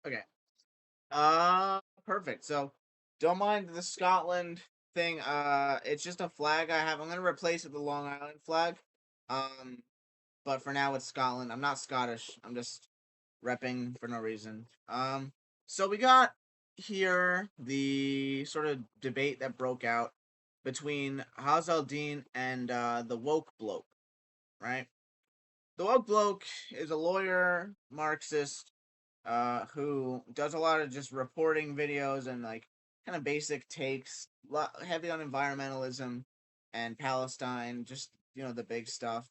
Okay. Perfect. So, don't mind the Scotland thing. It's just a flag I have. I'm gonna replace it with the Long Island flag. Um, but for now it's Scotland. I'm not Scottish. I'm just repping for no reason. So we got here the sort of debate that broke out between Haz Al Din and the Woke Bloke, right? The Woke Bloke is a lawyer, Marxist, who does a lot of just reporting videos and like kind of basic takes, heavy on environmentalism and Palestine, just the big stuff.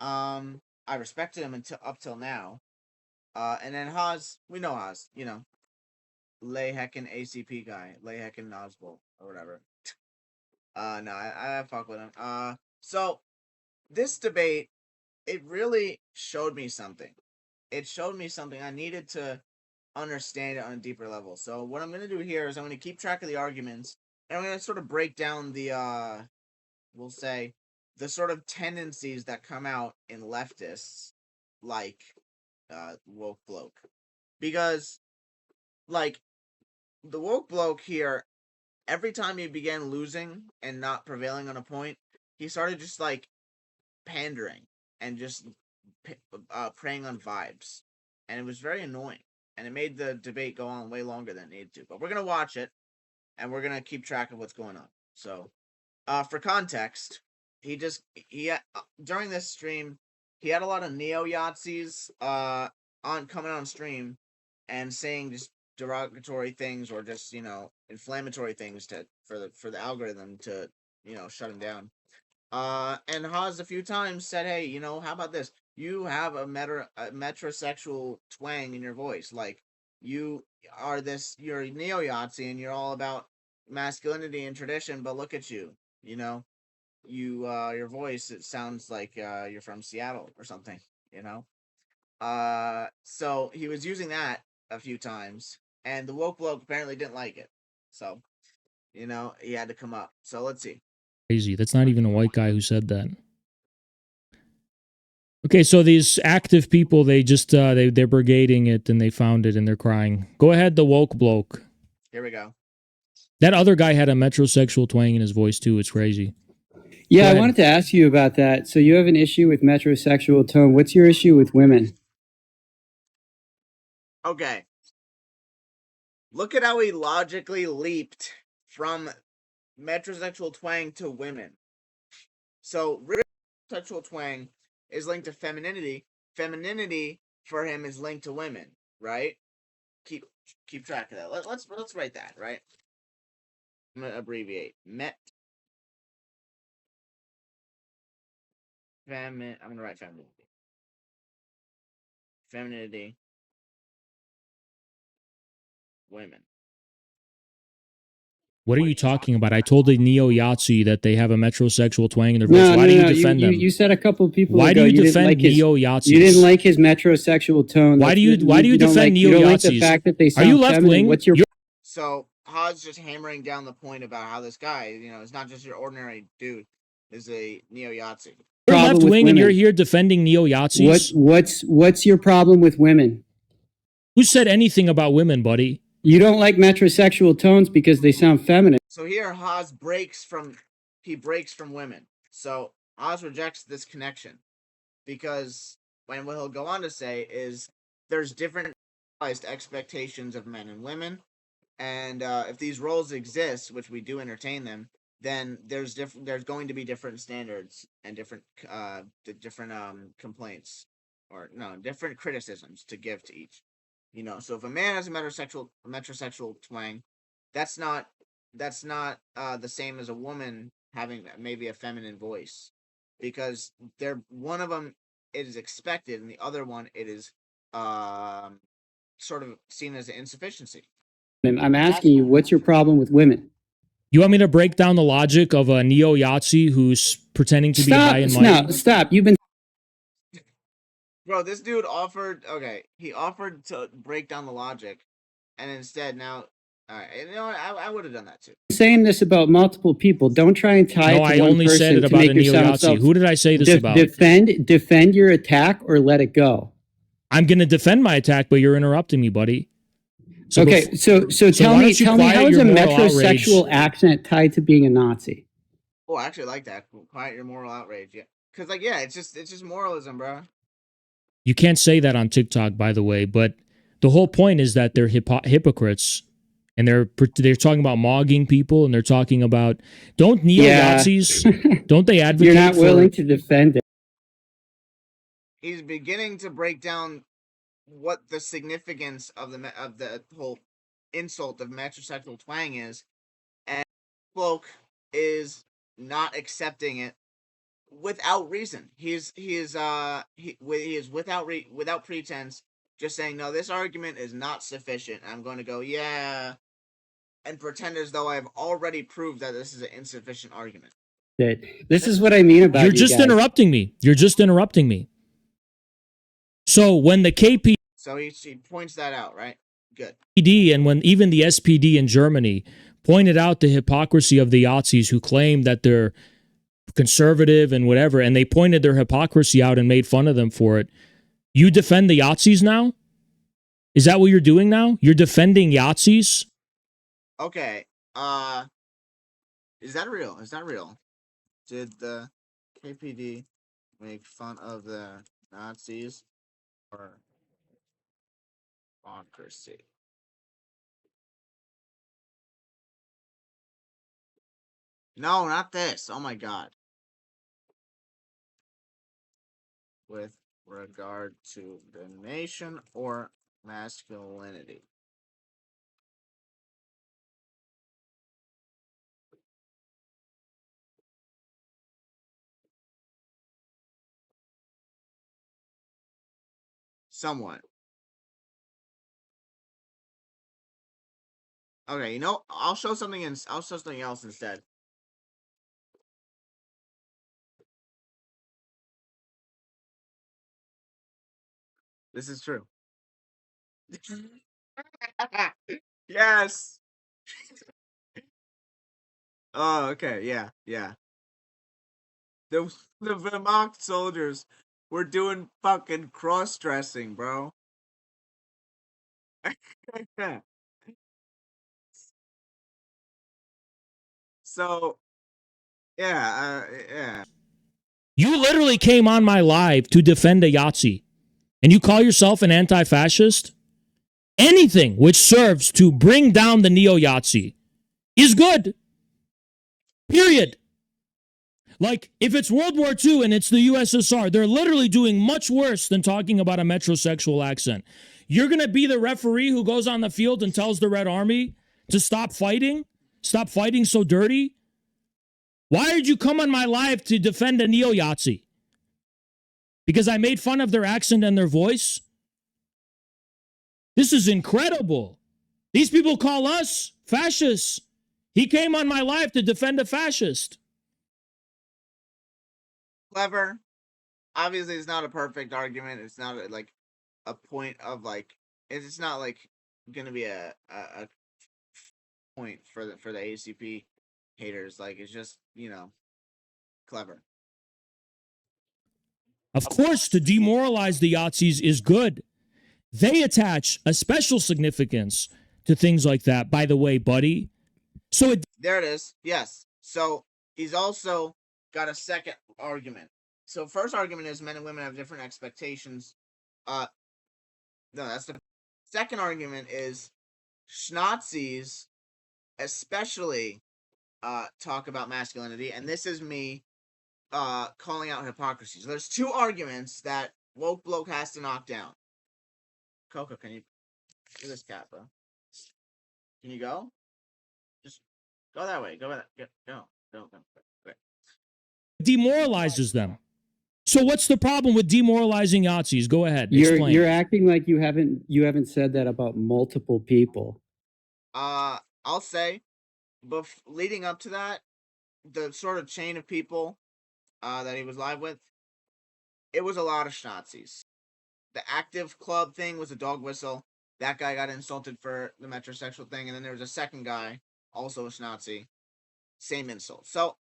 I respected him until up till now. And then Haas, we know Haas, Lay Heckin ACP guy, Lay Heckin Nosbull or whatever. No, I fuck with him. So this debate, it really showed me something. It showed me something I needed to understand it on a deeper level. So what I'm going to do here is I'm going to keep track of the arguments, and I'm going to sort of break down the we'll say the sort of tendencies that come out in leftists like Woke Bloke. Because like the Woke Bloke here, every time he began losing and not prevailing on a point, he started just like pandering and just preying on vibes, and it was very annoying, and it made the debate go on way longer than it needed to. But we're gonna watch it, and we're gonna keep track of what's going on. So, for context, he during this stream, he had a lot of neo Yazis on coming on stream and saying just derogatory things or just inflammatory things for the algorithm to shut him down. And Haas a few times said, "Hey, how about this? You have a metrosexual twang in your voice. Like you're a neo-Yahtzee, and you're all about masculinity and tradition. But look at you, your voice, it sounds like you're from Seattle or something, So he was using that a few times, and the Woke Bloke apparently didn't like it. So, he had to come up. So let's see. Crazy. That's not even a white guy who said that. Okay, so these active people, they're brigading it and they found it and they're crying. Go ahead, the Woke Bloke. Here we go. That other guy had a metrosexual twang in his voice too. It's crazy. Yeah, I wanted to ask you about that. So you have an issue with metrosexual tone. What's your issue with women? Okay. Look at how he logically leaped from metrosexual twang to women. So metrosexual twang is linked to femininity. Femininity for him is linked to women, right? Keep track of that. Let's write that, right? I'm gonna abbreviate. I'm gonna write femininity. Femininity. Women. What are you talking about? I told the neo-Yahtzee that they have a metrosexual twang in their voice. Why do you defend them? You said a couple of people Why ago do you defend neo-Yazis? You didn't like his metrosexual tone. Why do you defend neo-Yazis? You don't like the fact that they sound Are you left-wing? What's your... So Haas just hammering down the point about how this guy, is not just your ordinary dude, is a neo-Yahtzee. You're left-wing and you're here defending neo-Yazis? What's your problem with women? Who said anything about women, buddy? You don't like metrosexual tones because they sound feminine. So here Haas breaks from women. So Haas rejects this connection because what he'll go on to say is there's different expectations of men and women, and if these roles exist, which we do entertain them, then there's going to be different standards and different complaints, or no, different criticisms to give to each. So if a man has a metrosexual twang, that's not the same as a woman having maybe a feminine voice, because one of them it is expected, and the other one it is sort of seen as an insufficiency. I'm asking you, what's your problem with women? You want me to break down the logic of a neo-Yahtzee who's pretending to be high in might? Stop. You've been... Bro, this dude offered to break down the logic, and instead now, alright, I would have done that too. I'm saying this about multiple people. Don't try and tie it to one person. No, I only said it about a neo-Yahtzee. Who did I say this about? Defend your attack or let it go. I'm going to defend my attack, but you're interrupting me, buddy. So Okay, bef- so tell why me, don't you tell me, how quiet is your a moral outrage? metrosexual accent tied to being a Nazi? Oh, I actually like that. Quiet your moral outrage. Yeah, because like yeah, it's just moralism, bro. You can't say that on TikTok, by the way, but the whole point is that they're hypocrites, and they're talking about mogging people, and they're talking about don't neo Yeah, Nazis, don't they you're advocate not for? willing to defend it. He's beginning to break down what the significance of the whole insult of metrosexual twang is, and bloke is not accepting it without reason. He is without pretense, just saying no. This argument is not sufficient. I'm going to go yeah, and pretend as though I have already proved that this is an insufficient argument. This is what I mean about You're you just guys. interrupting me. You're just interrupting me. So when the KPD So he points that out, right? Good. and when even the SPD in Germany pointed out the hypocrisy of the Yazis who claim that they're conservative and whatever, and they pointed their hypocrisy out and made fun of them for it. You defend the Yazis now? Is that what you're doing now? You're defending Yazis? Okay. Is that real? Is that real? Did the KPD make fun of the Nazis or hypocrisy? No, not this. Oh my god. With regard to the nation or masculinity. Somewhat. Okay, you know, I'll show something else instead. This is true. Yes. Oh, okay. Yeah, yeah. The Vermont soldiers were doing fucking cross dressing, bro. So yeah. You literally came on my live to defend a Yahtzee, and you call yourself an anti-fascist? Anything which serves to bring down the neo-Yahtzee is good. Period. Like, if it's World War II and it's the USSR, they're literally doing much worse than talking about a metrosexual accent. You're going to be the referee who goes on the field and tells the Red Army to stop fighting so dirty? Why did you come on my live to defend a neo-Yahtzee? Because I made fun of their accent and their voice? This is incredible. These people call us fascists. He came on my live to defend a fascist. Clever. Obviously, it's not a perfect argument. It's not like a point of like. It's not like going to be a point for the ACP haters. Like it's just clever. Of course, to demoralize the Yahtzees is good. They attach a special significance to things like that, by the way, buddy. So there it is. Yes. So he's also got a second argument. So first argument is men and women have different expectations. No, that's the second argument is Schnazis especially talk about masculinity, and this is me calling out hypocrisy. So there's two arguments that Woke Bloke has to knock down. Coco, can you do this cat, bro? Can you go? Just go that way. Go that. Go. demoralizes them. So what's the problem with demoralizing Yahtzees? Go ahead. Explain. You're acting like you haven't said that about multiple people. I'll say, but leading up to that, the sort of chain of people that he was live with, it was a lot of Schnazis. The active club thing was a dog whistle. That guy got insulted for the metrosexual thing, and then there was a second guy, also a Schnazi, same insult. So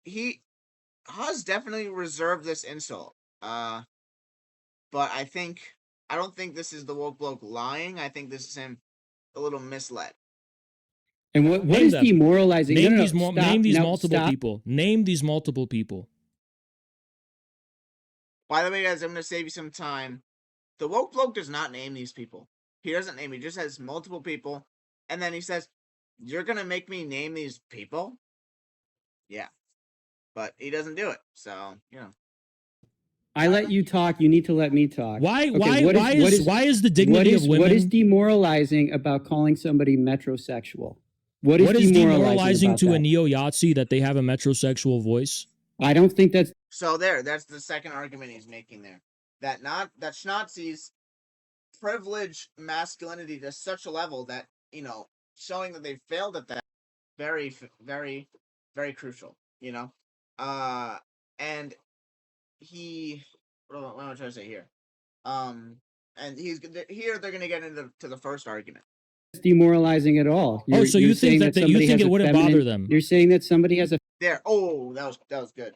Haz definitely reserved this insult. But I don't think this is the Woke Bloke lying. I think this is him a little misled. And what Name is them. demoralizing? Name No, no, these, stop. name these No, multiple stop. people. Name these multiple people. By the way, guys, I'm going to save you some time. The Woke Bloke does not name these people. He doesn't name. He just has multiple people. And then he says, you're going to make me name these people? Yeah. But he doesn't do it. So, you know. I let you talk. You need to let me talk. Why? Okay, Why is the dignity of women? What is demoralizing about calling somebody metrosexual? What is demoralizing about to that? a neo-Yahtzee that they have a metrosexual voice? I don't think that's So that's the second argument he's making there. That Nazis privilege masculinity to such a level that, you know, showing that they failed at that, very, very, very crucial, you know? And what am I trying to say here? And here they're going to get into the first argument. demoralizing at all. So you think that you think it wouldn't bother them? You're saying that somebody has a there. Oh, that was good.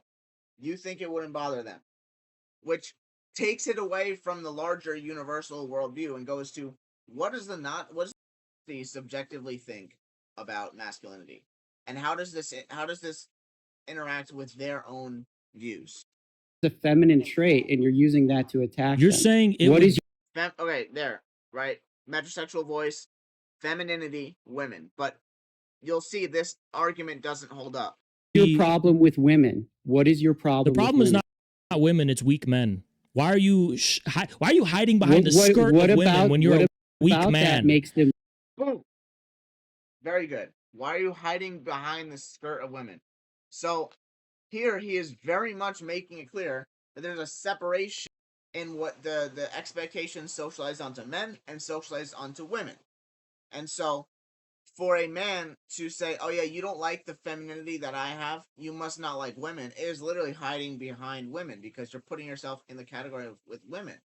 You think it wouldn't bother them, which takes it away from the larger universal worldview and goes to what does the subjectively think about masculinity, and how does this interact with their own views? a feminine trait, and you're using that to attack. You're them. saying what is okay there, right? Metrosexual voice, femininity, women, but you'll see this argument doesn't hold up. your problem with women? What is your problem? The problem is not women; it's weak men. Why are you hiding behind the skirt of women when you're a weak man? That makes them. Boom. Very good. Why are you hiding behind the skirt of women? So here he is very much making it clear that there's a separation in what the expectations socialized onto men and socialized onto women. And so for a man to say, oh yeah, you don't like the femininity that I have, you must not like women, is literally hiding behind women because you're putting yourself in the category with women.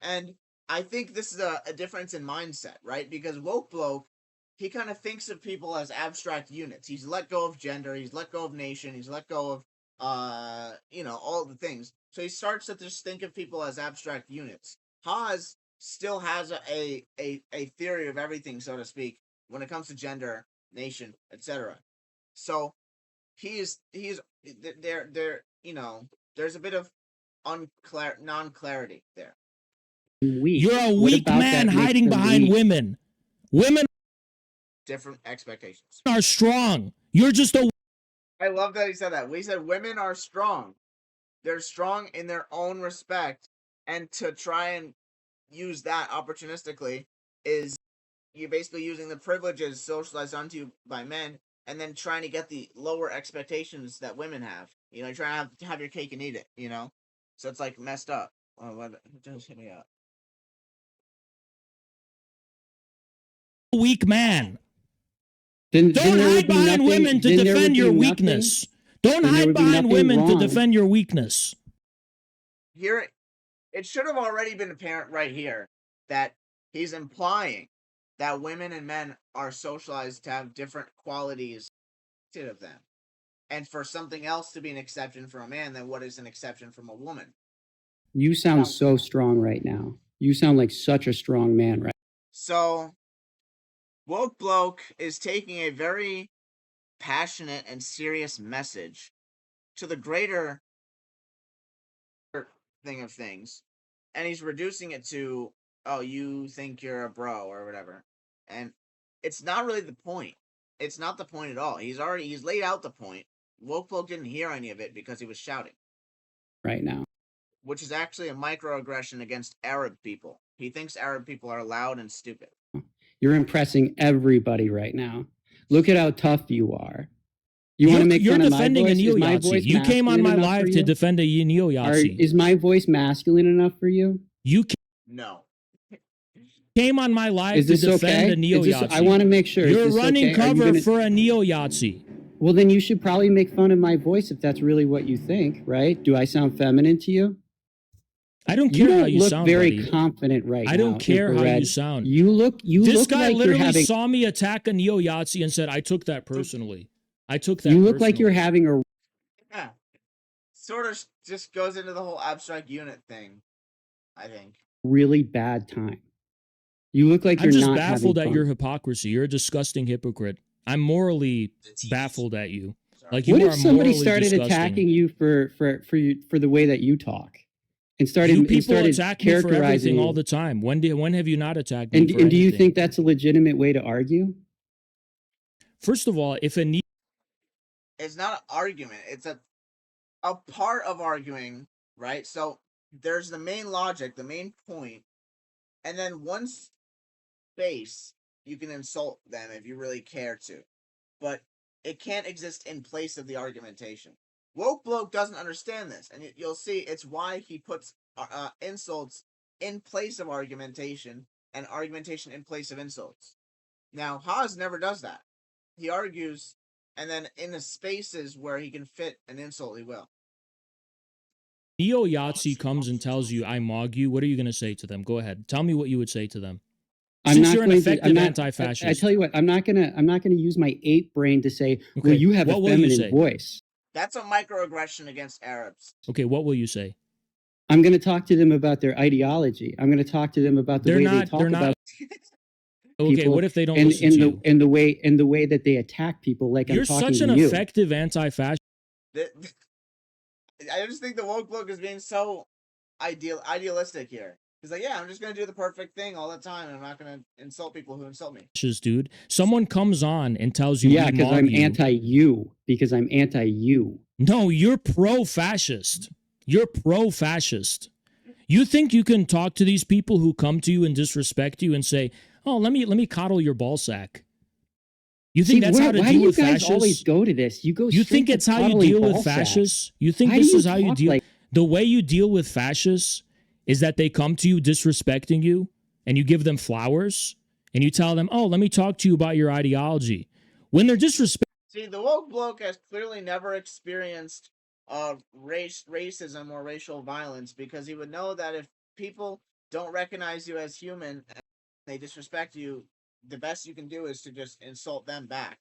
And I think this is a difference in mindset, right? Because Woke Bloke, he kind of thinks of people as abstract units. He's let go of gender, he's let go of nation, he's let go of all the things. So he starts to just think of people as abstract units. Haz still has a theory of everything, so to speak, when it comes to gender, nation, etc. So he's there there's a bit of non-clarity there. Weak. You're a weak man hiding behind women. Women different expectations are strong. You're just a. I love that he said that. We said women are strong. They're strong in their own respect, and to try and use that opportunistically is you're basically using the privileges socialized onto you by men and then trying to get the lower expectations that women have. You know, you're trying to have your cake and eat it, you know? So it's like messed up. Oh, just hit me up. Weak man. Don't hide behind women to defend your weakness. Don't hide behind women to defend your weakness. Here, it should have already been apparent right here that he's implying that women and men are socialized to have different qualities of them, and for something else to be an exception for a man than what is an exception from a woman. You sound so strong right now. You sound like such a strong man, right? So, Woke Bloke is taking a very passionate and serious message to the greater thing of things, and he's reducing it to, oh, you think you're a bro or whatever, and it's not really the point. It's not the point at all. He's laid out the point. Woke Bloke didn't hear any of it because he was shouting right now, which is actually a microaggression against Arab people. He thinks Arab people are loud and stupid. You're impressing everybody right now. Look at how tough you are. You want to make fun of my voice? Is my voice you came on my live to defend a neo-Yahtzee. Is my voice masculine enough for you? No. Came on my live to defend a neo-Yahtzee. I want to make sure. You're running cover for a neo-Yahtzee. Well, then you should probably make fun of my voice if that's really what you think, right? Do I sound feminine to you? I don't care how you sound. You look very confident right now. I don't care how you sound. This guy literally saw me attack a neo-Yahtzee and said, I took that personally. You look like you're having a... Yeah. Sort of just goes into the whole abstract unit thing, I think. Really bad time. You look like I'm you're just not baffled having at fun. your hypocrisy. You're a disgusting hypocrite. I'm morally baffled at you. Like, you What are if somebody morally started disgusting. attacking you for the way that you talk, and started You people started attack me for characterizing everything you? all the time. When have you not attacked me And for do you anything? think that's a legitimate way to argue? First of all, if a It's not an argument. It's a part of arguing, right? So there's the main logic, the main point, and then once space, you can insult them if you really care to, but it can't exist in place of the argumentation. Woke Bloke doesn't understand this, and you'll see it's why he puts insults in place of argumentation and argumentation in place of insults. Now, Haz never does that. He argues, and then in the spaces where he can fit an insult, he will. Neo Yahtzee comes and tells you, I mog you, what are you going to say to them? Go ahead. Tell me what you would say to them. Since you're an effective anti-fascist. I tell you what, I'm not gonna use my ape brain to say, well, you have a feminine voice. That's a microaggression against Arabs. Okay, what will you say? I'm going to talk to them about their ideology. I'm going to talk to them about the way they talk about Okay, people, what if they don't listen to you? And the way that they attack people, like you're I'm talking to you. You're such an effective anti-fascist. I just think the Woke Bloke is being so idealistic here. He's like, yeah, I'm just going to do the perfect thing all the time, and I'm not going to insult people who insult me. Dude, someone comes on and tells you, yeah, because I'm anti-you. Because I'm anti-you. No, you're pro-fascist. You're pro-fascist. You think you can talk to these people who come to you and disrespect you and say, oh, let me coddle your ball sack. You think that's how to deal with fascists? Why do you guys always go to this? You think it's how you deal with fascists? You think this is how you deal? The way you deal with fascists is that they come to you disrespecting you, and you give them flowers, and you tell them, oh, let me talk to you about your ideology. When they're disrespecting... See, the Woke Bloke has clearly never experienced racism or racial violence, because he would know that if people don't recognize you as human and they disrespect you, the best you can do is to just insult them back.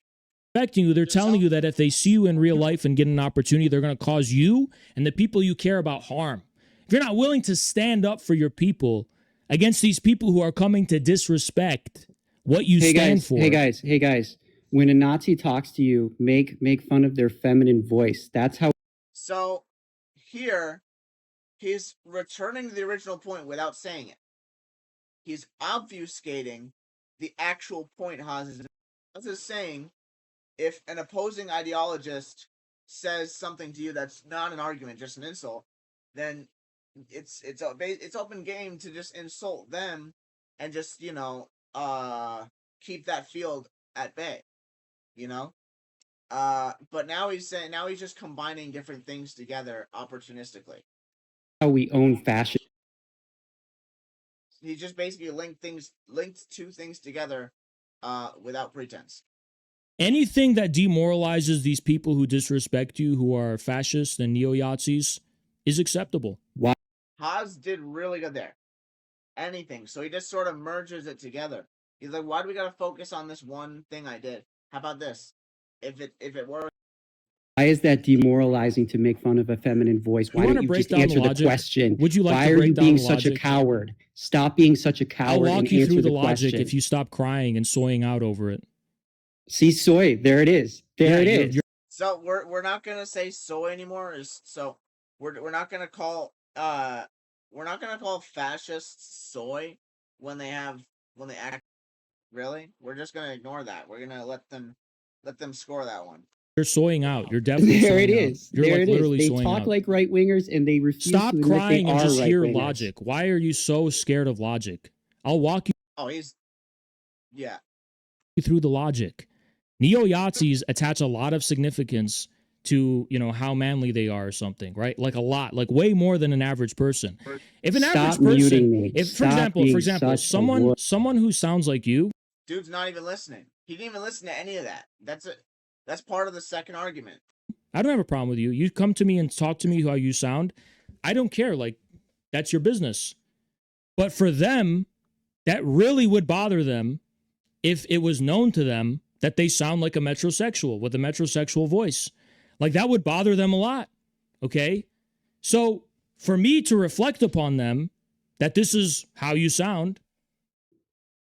They're telling you that if they see you in real life and get an opportunity, they're going to cause you and the people you care about harm. If you're not willing to stand up for your people against these people who are coming to disrespect what you stand for. Hey guys, when a Nazi talks to you, make fun of their feminine voice. That's how. So here, he's returning to the original point without saying it. He's obfuscating the actual point Haz is saying. If an opposing ideologist says something to you that's not an argument, just an insult, then it's open game to just insult them and just, you know, keep that field at bay, you know. But now he's just combining different things together opportunistically. How we own fashion. He just basically linked two things together, without pretense. Anything that demoralizes these people who disrespect you, who are fascists and neo-Yazis, is acceptable. Why? Haz did really good there. Anything. So he just sort of merges it together. He's like, why do we gotta focus on this one thing I did? How about this? If it were... Why is that demoralizing to make fun of a feminine voice? Why don't you just answer the question? Would you like Why to break are you down being the such a logic? coward? Stop being such a coward. I'll walk you through the logic if you stop crying and soying out over it. See, soy. There it is. There it is. So we're not gonna say soy anymore. So we're not gonna call fascists soy when they act. Really, we're just gonna ignore that. We're gonna let them score that one. You're soying out. You're definitely there. Soying It is. Out. You're there like it literally is. They soying talk out. like right wingers, and they refuse Stop to crying and just hear right-wingers. Logic. Why are you so scared of logic? I'll walk you. Oh, yeah. Through the logic. Neo-Yazis attach a lot of significance to, you know, how manly they are or something, right? Like a lot, like way more than an average person. If an average person, for example, someone who sounds like you, dude's not even listening. He didn't even listen to any of that. That's part of the second argument. I don't have a problem with you. You come to me and talk to me how you sound. I don't care. Like, that's your business. But for them, that really would bother them if it was known to them that they sound like a metrosexual with a metrosexual voice. Like, that would bother them a lot, okay? So for me to reflect upon them that this is how you sound,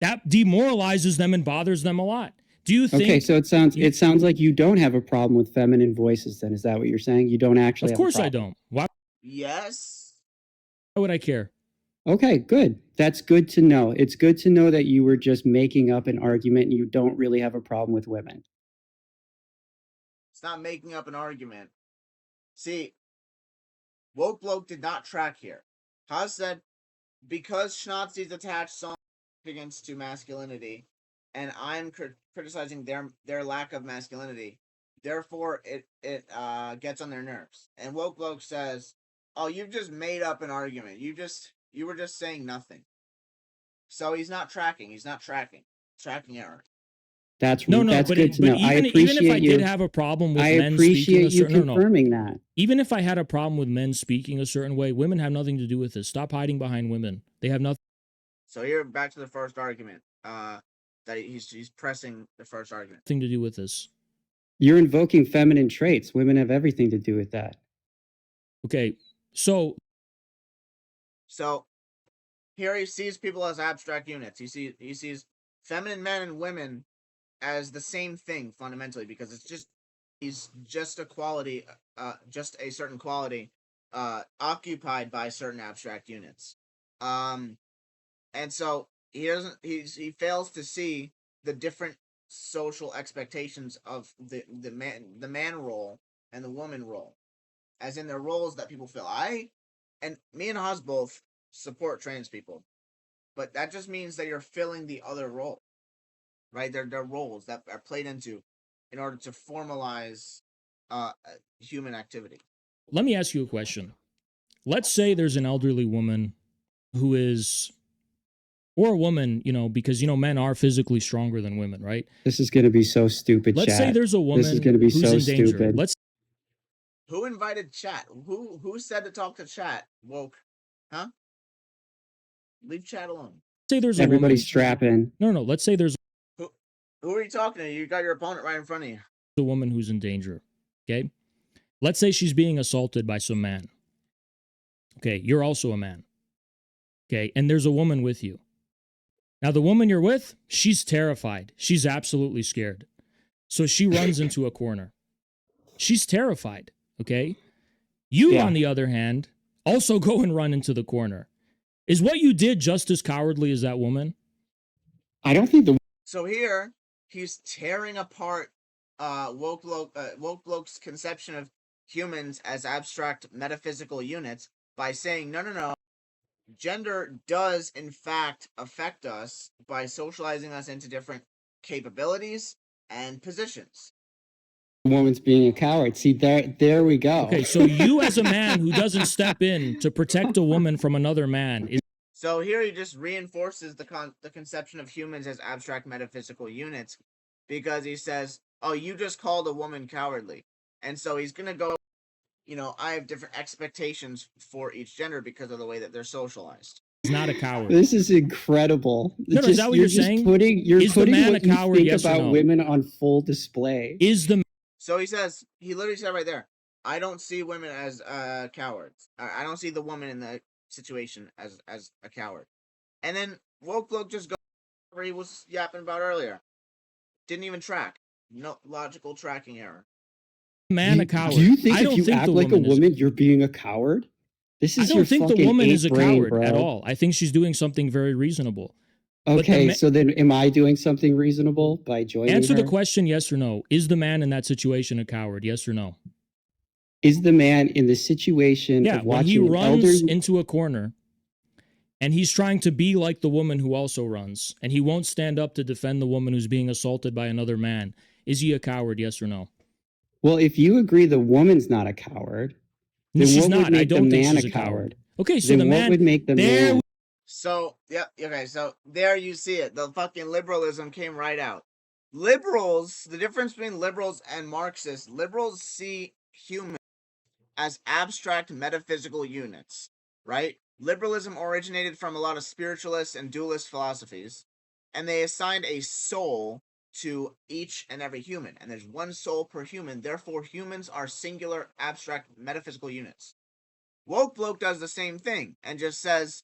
That demoralizes them and bothers them a lot. Do you think? Okay, so it sounds like you don't have a problem with feminine voices. Then is that what you're saying? You don't actually. Of course I don't. Why Yes. would I care? Okay, good. That's good to know. It's good to know that you were just making up an argument and you don't really have a problem with women. It's not making up an argument. See, Woke Bloke did not track here. Haz said, because Schnazzi's attached significance to masculinity, and I'm criticizing their lack of masculinity, therefore it gets on their nerves. And Woke Bloke says, oh, you've just made up an argument. You were just saying nothing. So he's not tracking. He's not tracking. Tracking error. That's good to know. I appreciate even if I you. did have a problem with I men appreciate speaking you confirming that. Even if I had a problem with men speaking a certain way, women have nothing to do with this. Stop hiding behind women. They have nothing. So here, back to the first argument. That he's pressing the first argument. Nothing to do with this. You're invoking feminine traits. Women have everything to do with that. Okay, so here he sees people as abstract units. He sees feminine men and women as the same thing fundamentally, because he's just a quality, just a certain quality, occupied by certain abstract units. And so he fails to see the different social expectations of the man role and the woman role, as in their roles that people fill. Me and Haz both support trans people, but that just means that you're filling the other role, right? They're roles that are played into in order to formalize human activity. Let me ask you a question. Let's say there's an elderly woman who is, or a woman, because men are physically stronger than women, right? This is going to be so stupid. Let's say there's a woman this is going to be who's so in danger. stupid. Who invited chat? Who said to talk to chat? Woke, huh? Leave chat alone. Say there's everybody's strapping. No. Let's say there's who are you talking to? You got your opponent right in front of you. A woman who's in danger. Okay, let's say she's being assaulted by some man. Okay, you're also a man. Okay, and there's a woman with you. Now the woman you're with, she's terrified. She's absolutely scared. So she runs into a corner. She's terrified. Okay, you on the other hand also go and run into the corner. Is what you did just as cowardly as that woman? I don't think So here, he's tearing apart Woke Bloke's conception of humans as abstract metaphysical units by saying, no. Gender does, in fact, affect us by socializing us into different capabilities and positions. The woman's being a coward. See, there we go. Okay, so you as a man who doesn't step in to protect a woman from another man is... So here he just reinforces the conception of humans as abstract metaphysical units, because he says, oh, you just called a woman cowardly. And so he's going to go, I have different expectations for each gender because of the way that they're socialized. He's not a coward. This is incredible. No, is that what you're saying? You're putting what a coward, you think about women on full display. So he literally said right there, I don't see women as cowards. I don't see the woman in the situation as a coward. And then Woke Bloke just goes where he was yapping about earlier. Didn't even track. No logical tracking error. Man, a coward. Do you think if you act like a woman, you're being a coward? This is I don't think the woman is a coward bro. at all. I think she's doing something very reasonable. Okay, so then am I doing something reasonable by joining Answer her? the question, yes or no. Is the man in that situation a coward, yes or no? Is the man in the situation of watching when he runs into a corner and he's trying to be like the woman who also runs, and he won't stand up to defend the woman who's being assaulted by another man, is he a coward, yes or no? Well, if you agree the woman's not a coward, then she's what not. would make I don't the think man she's a a coward. coward? Okay, so then the man... what would make the man... So, yeah, okay, so there you see it. The fucking liberalism came right out. Liberals, the difference between liberals and Marxists, liberals see humans as abstract metaphysical units, right? Liberalism originated from a lot of spiritualist and dualist philosophies, and they assigned a soul to each and every human, and there's one soul per human. Therefore, humans are singular, abstract, metaphysical units. Woke Bloke does the same thing and just says,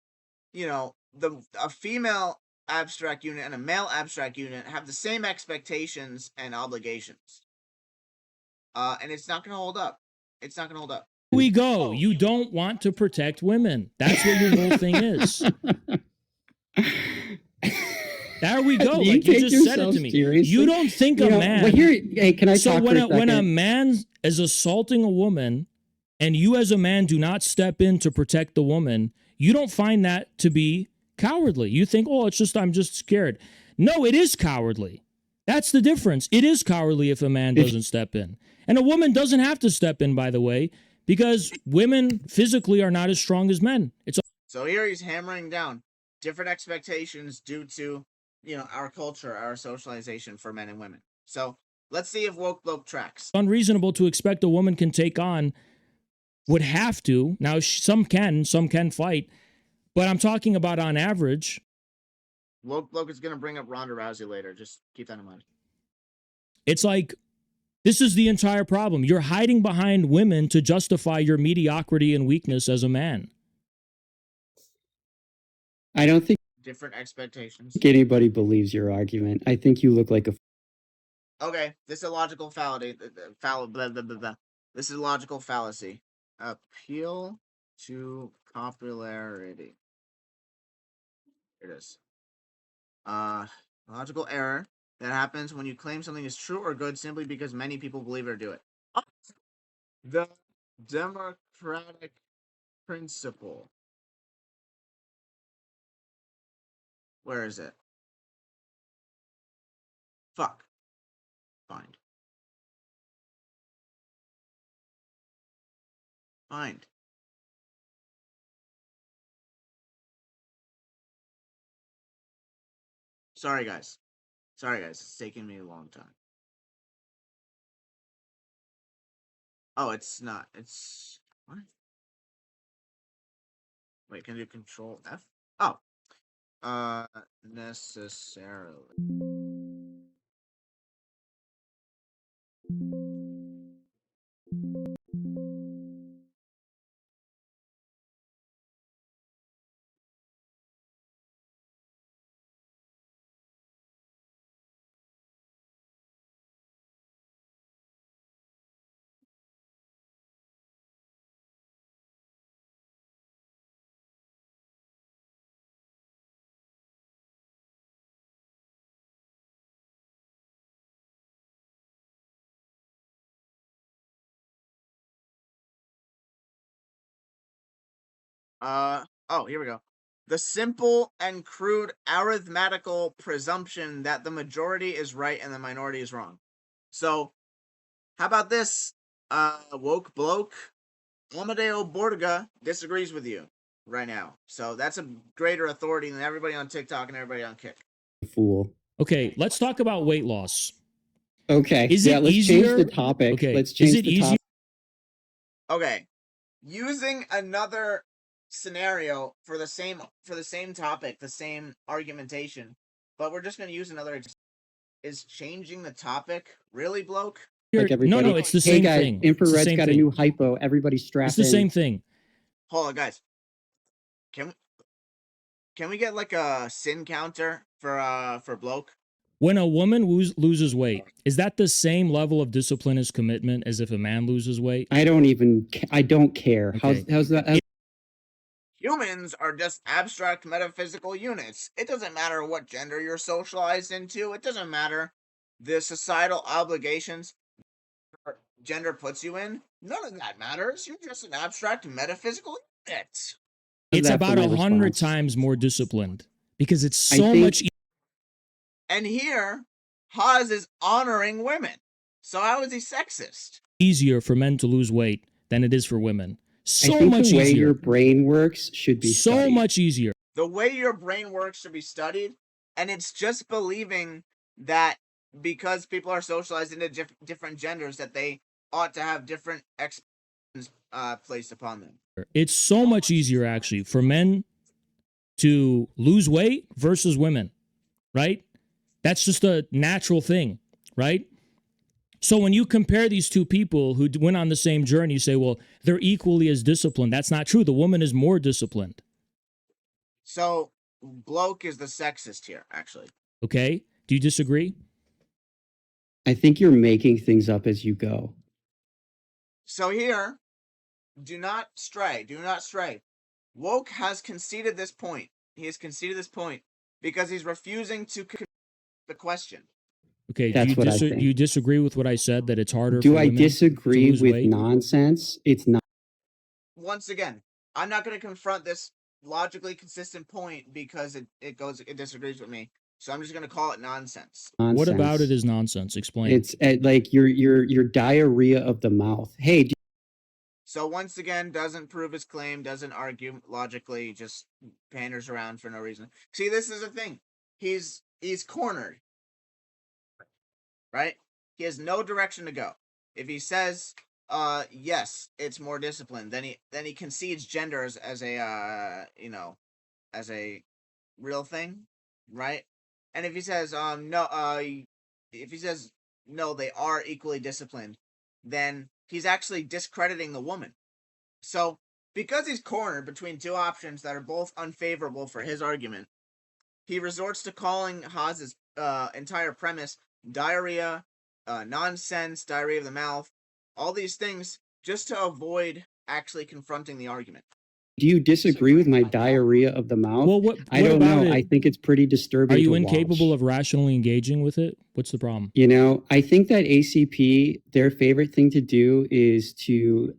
a female abstract unit and a male abstract unit have the same expectations and obligations. And it's not going to hold up. It's not going to hold up. Here we go. You don't want to protect women. That's what your whole thing is. There we go. You like you just said it to me. Seriously? You don't think a man. Well, here, hey, can I so talk when for a when a second? man is assaulting a woman, and you as a man do not step in to protect the woman, you don't find that to be cowardly. You think, oh, it's just I'm just scared. No, it is cowardly. That's the difference. It is cowardly if a man doesn't step in, and a woman doesn't have to step in. By the way, because women physically are not as strong as men. It's so here he's hammering down different expectations due to, you know, our culture, our socialization for men and women. So let's see if Woke Bloke tracks. Unreasonable to expect a woman can take on, would have to. Now, some can fight, but I'm talking about on average. Woke Bloke is going to bring up Ronda Rousey later. Just keep that in mind. It's like, this is the entire problem. You're hiding behind women to justify your mediocrity and weakness as a man. I don't think different expectations. Anybody believes your argument. I think you look like a. Okay, this is a logical fallacy. This is a logical fallacy. Appeal to popularity. Here it is. Logical error that happens when you claim something is true or good simply because many people believe it or do it. The democratic principle. Where is it? Fuck. Find. Find. Sorry, guys. It's taking me a long time. Oh, it's not. It's... What? Wait, can I do Control F? Oh. Necessarily. Oh, here we go. The simple and crude arithmetical presumption that the majority is right and the minority is wrong. So, how about this? Woke Bloke, Amadeo Borga disagrees with you right now. So that's a greater authority than everybody on TikTok and everybody on Kick. Fool. Okay, let's talk about weight loss. Okay. Is it let's easier? change the topic. Okay. Let's change Is it the easier? topic. Okay. Using another scenario for the same topic, the same argumentation, but we're just going to use another example. Is changing the topic really, Bloke? Like everybody. No, it's the same guys, thing. Infrared's got a new hypo. Everybody strap in. It's the same thing. Hold on, guys. Can we get like a sin counter for Bloke? When a woman loses weight, is that the same level of discipline as commitment as if a man loses weight? I don't care. Okay. How's that? Humans are just abstract metaphysical units. It doesn't matter what gender you're socialized into. It doesn't matter the societal obligations gender puts you in. None of that matters. You're just an abstract metaphysical unit. It's about 100 times more disciplined because it's so much. And here, Haz is honoring women. So how is he sexist? Easier for men to lose weight than it is for women. So I think much the way easier. your brain works should be so studied. much easier. The way your brain works should be studied, and it's just believing that because people are socialized into different genders that they ought to have different expectations placed upon them. It's so much easier actually for men to lose weight versus women, right? That's just a natural thing, right? So when you compare these two people who went on the same journey, you say, well, they're equally as disciplined. That's not true. The woman is more disciplined. So Bloke is the sexist here, actually. Okay, do you disagree? I think you're making things up as you go. So here, do not stray. Do not stray. Woke has conceded this point. He has conceded this point because he's refusing to the question. Okay, That's what I do think. you disagree with what I said, that it's harder Do for I women disagree to lose with weight? nonsense? It's not. Once again, I'm not going to confront this logically consistent point because it disagrees with me. So I'm just going to call it nonsense. What about it is nonsense? Explain. It's like your diarrhea of the mouth. Hey, So once again, doesn't prove his claim, doesn't argue logically, just panders around for no reason. See, this is the thing. He's cornered. Right? He has no direction to go. If he says, yes, it's more disciplined, then he concedes gender as a as a real thing, right? And if he says no, if he says no, they are equally disciplined, then he's actually discrediting the woman. So because he's cornered between two options that are both unfavorable for his argument, he resorts to calling Haz's entire premise diarrhea, nonsense, diarrhea of the mouth, all these things just to avoid actually confronting the argument. do you disagree with my diarrhea of the mouth? Well, I don't know. I think it's pretty disturbing. Are you to incapable watch. of rationally engaging with it? What's the problem? You know, I think that ACP, their favorite thing to do is to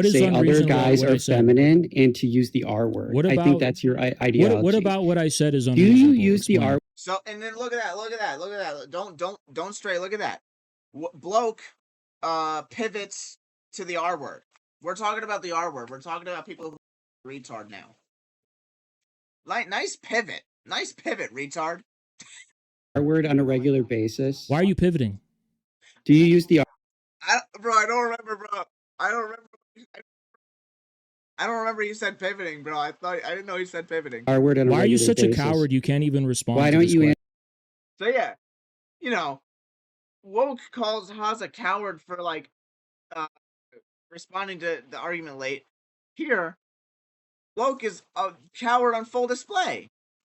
say other guys are feminine and to use the R word. What about, I think that's your ideology. What about what I said is unreasonable? Do you use the R? So, and then look at that. Don't stray. Look at that. Bloke pivots to the R word. We're talking about the R word. We're talking about people who are retard now. Like, nice pivot, retard. R word on a regular basis. Why are you pivoting? Do you use the R? I don't remember, bro. I don't remember you said pivoting, bro. I didn't know you said pivoting. R word on a Why are you such basis. a coward? You can't even respond. Why don't you? So yeah, Woke calls Haz a coward for responding to the argument late. Here, Woke is a coward on full display.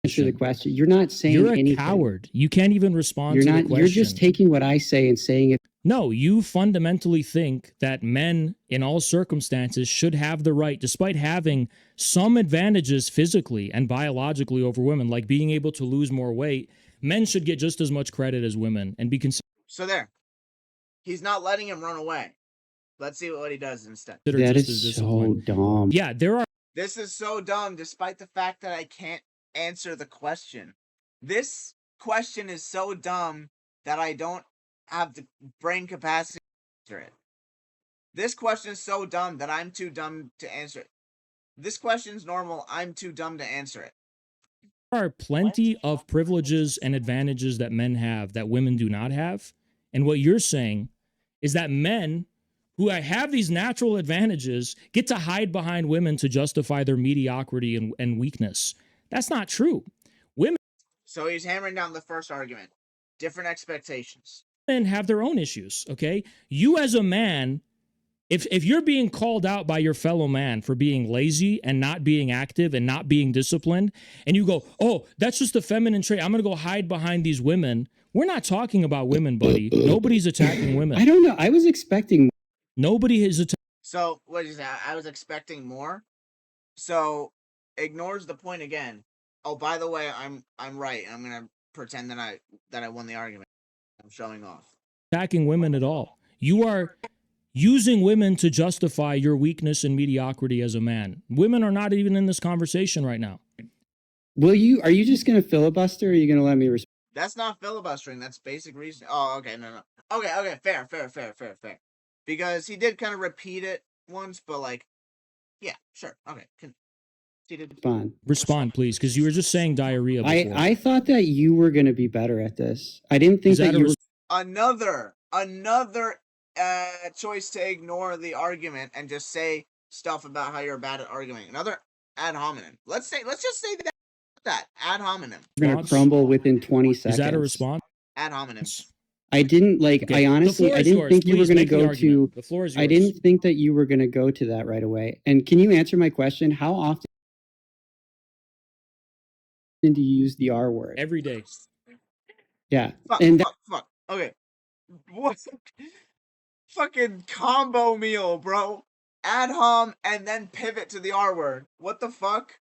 Answer the question. You're not saying you're a anything. Coward. You can't even respond you're to not, the question. You're just taking what I say and saying it. No, you fundamentally think that men in all circumstances should have the right, despite having some advantages physically and biologically over women, like being able to lose more weight, men should get just as much credit as women and be considered. So there. He's not letting him run away. Let's see what he does instead. That is so dumb. Yeah, there are. This is so dumb, despite the fact that I can't answer the question. This question is so dumb that I don't have the brain capacity to answer it. This question is so dumb that I'm too dumb to answer it. This question's normal. I'm too dumb to answer it. There are plenty of privileges and advantages that men have that women do not have. And what you're saying is that men who have these natural advantages get to hide behind women to justify their mediocrity and weakness. That's not true. Women. So he's hammering down the first argument. Different expectations. Men have their own issues, okay? You as a man, if you're being called out by your fellow man for being lazy and not being active and not being disciplined, and you go, oh, that's just a feminine trait, I'm going to go hide behind these women. We're not talking about women, buddy. Nobody's attacking women. I don't know. I was expecting. Nobody is attacking. So, what is that? I was expecting more. So, ignores the point again. Oh, by the way, I'm right. I'm going to pretend that I won the argument. I'm showing off. Attacking women at all. You are using women to justify your weakness and mediocrity as a man. Women are not even in this conversation right now. Are you just going to filibuster or are you going to let me respond? That's not filibustering. That's basic reasoning. Oh, okay. No. Okay. Fair. Because he did kind of repeat it once, but yeah, sure. Okay. Respond, please, because you were just saying diarrhea before. I thought that you were going to be better at this. I didn't think that you were. Another choice to ignore the argument and just say stuff about how you're bad at arguing. Another ad hominem. Let's just say that ad hominem. You're going to crumble within 20 seconds. Is that a response? Ad hominem. I didn't Okay. I honestly, I didn't think you were going to go to. The floor is yours. I didn't think that you were going to go to that right away. And can you answer my question? How often to use the R word every day. Yeah, Fuck. Okay, what? Fucking combo meal, bro. Ad hom and then pivot to the R word. What the fuck?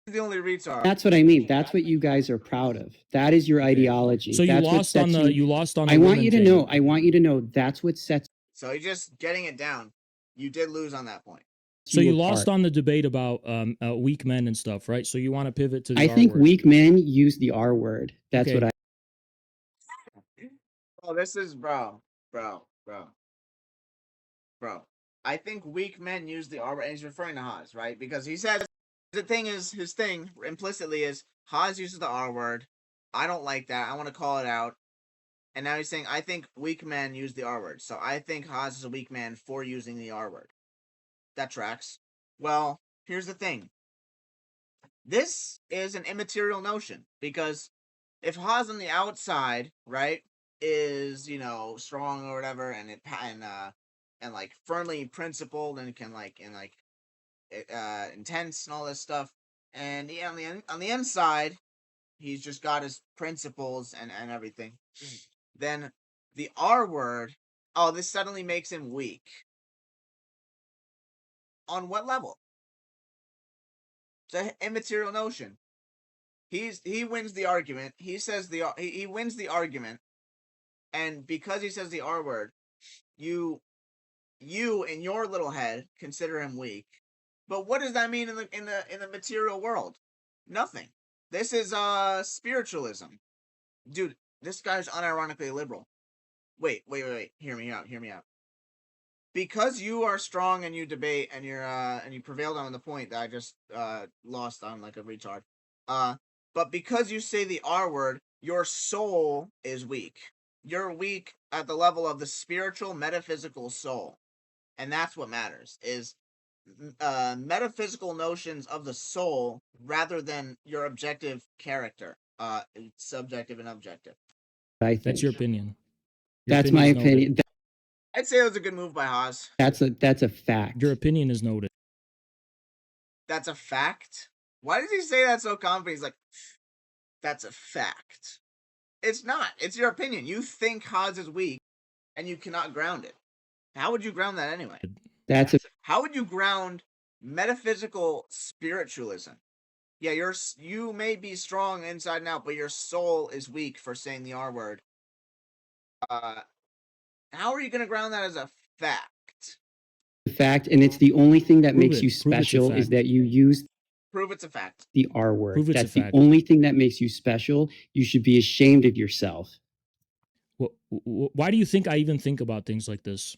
The only retard. That's what I mean. That's what you guys are proud of. That is your ideology. So you that's lost on the you lost on the I want you to thing. know. I want you to know that's what sets. So you're just getting it down. You did lose on that point. So you lost on the debate about weak men and stuff, right? So you want to pivot to the I R think word. weak men use the R word. That's what I. Oh, this is bro. I think weak men use the R word, and he's referring to Haz, right? Because he says the thing is, his thing implicitly is Haz uses the R word. I don't like that. I want to call it out. And now he's saying, I think weak men use the R word. So I think Haz is a weak man for using the R word. That tracks. Well, here's the thing. This is an immaterial notion, because if Haz on the outside, right, is, you know, strong or whatever, and like firmly principled and can intense and all this stuff, and yeah, on the inside, he's just got his principles and everything. Then the R word, oh, this suddenly makes him weak. On what level? It's an immaterial notion. He wins the argument. He says he wins the argument, and because he says the R word, you in your little head consider him weak. But what does that mean in the material world? Nothing. This is spiritualism. Dude, this guy's unironically liberal. Wait. Hear me out. Because you are strong and you debate and you prevailed on the point that I just lost on like a retard. But because you say the R word, your soul is weak. You're weak at the level of the spiritual, metaphysical soul. And that's what matters, is metaphysical notions of the soul rather than your objective character, subjective and objective. That's your opinion. That's my opinion. I'd say it was a good move by Haz. That's a fact. Your opinion is noted. That's a fact? Why does he say that so confident? He's like, that's a fact. It's not. It's your opinion. You think Haz is weak, and you cannot ground it. How would you ground that anyway? How would you ground metaphysical spiritualism? Yeah, you may be strong inside and out, but your soul is weak for saying the R word. How are you going to ground that as a fact? Fact, and it's the only thing that makes you special is that you use. Prove it's a fact. The R word. That's the only thing that makes you special. You should be ashamed of yourself. Why do you think I even think about things like this?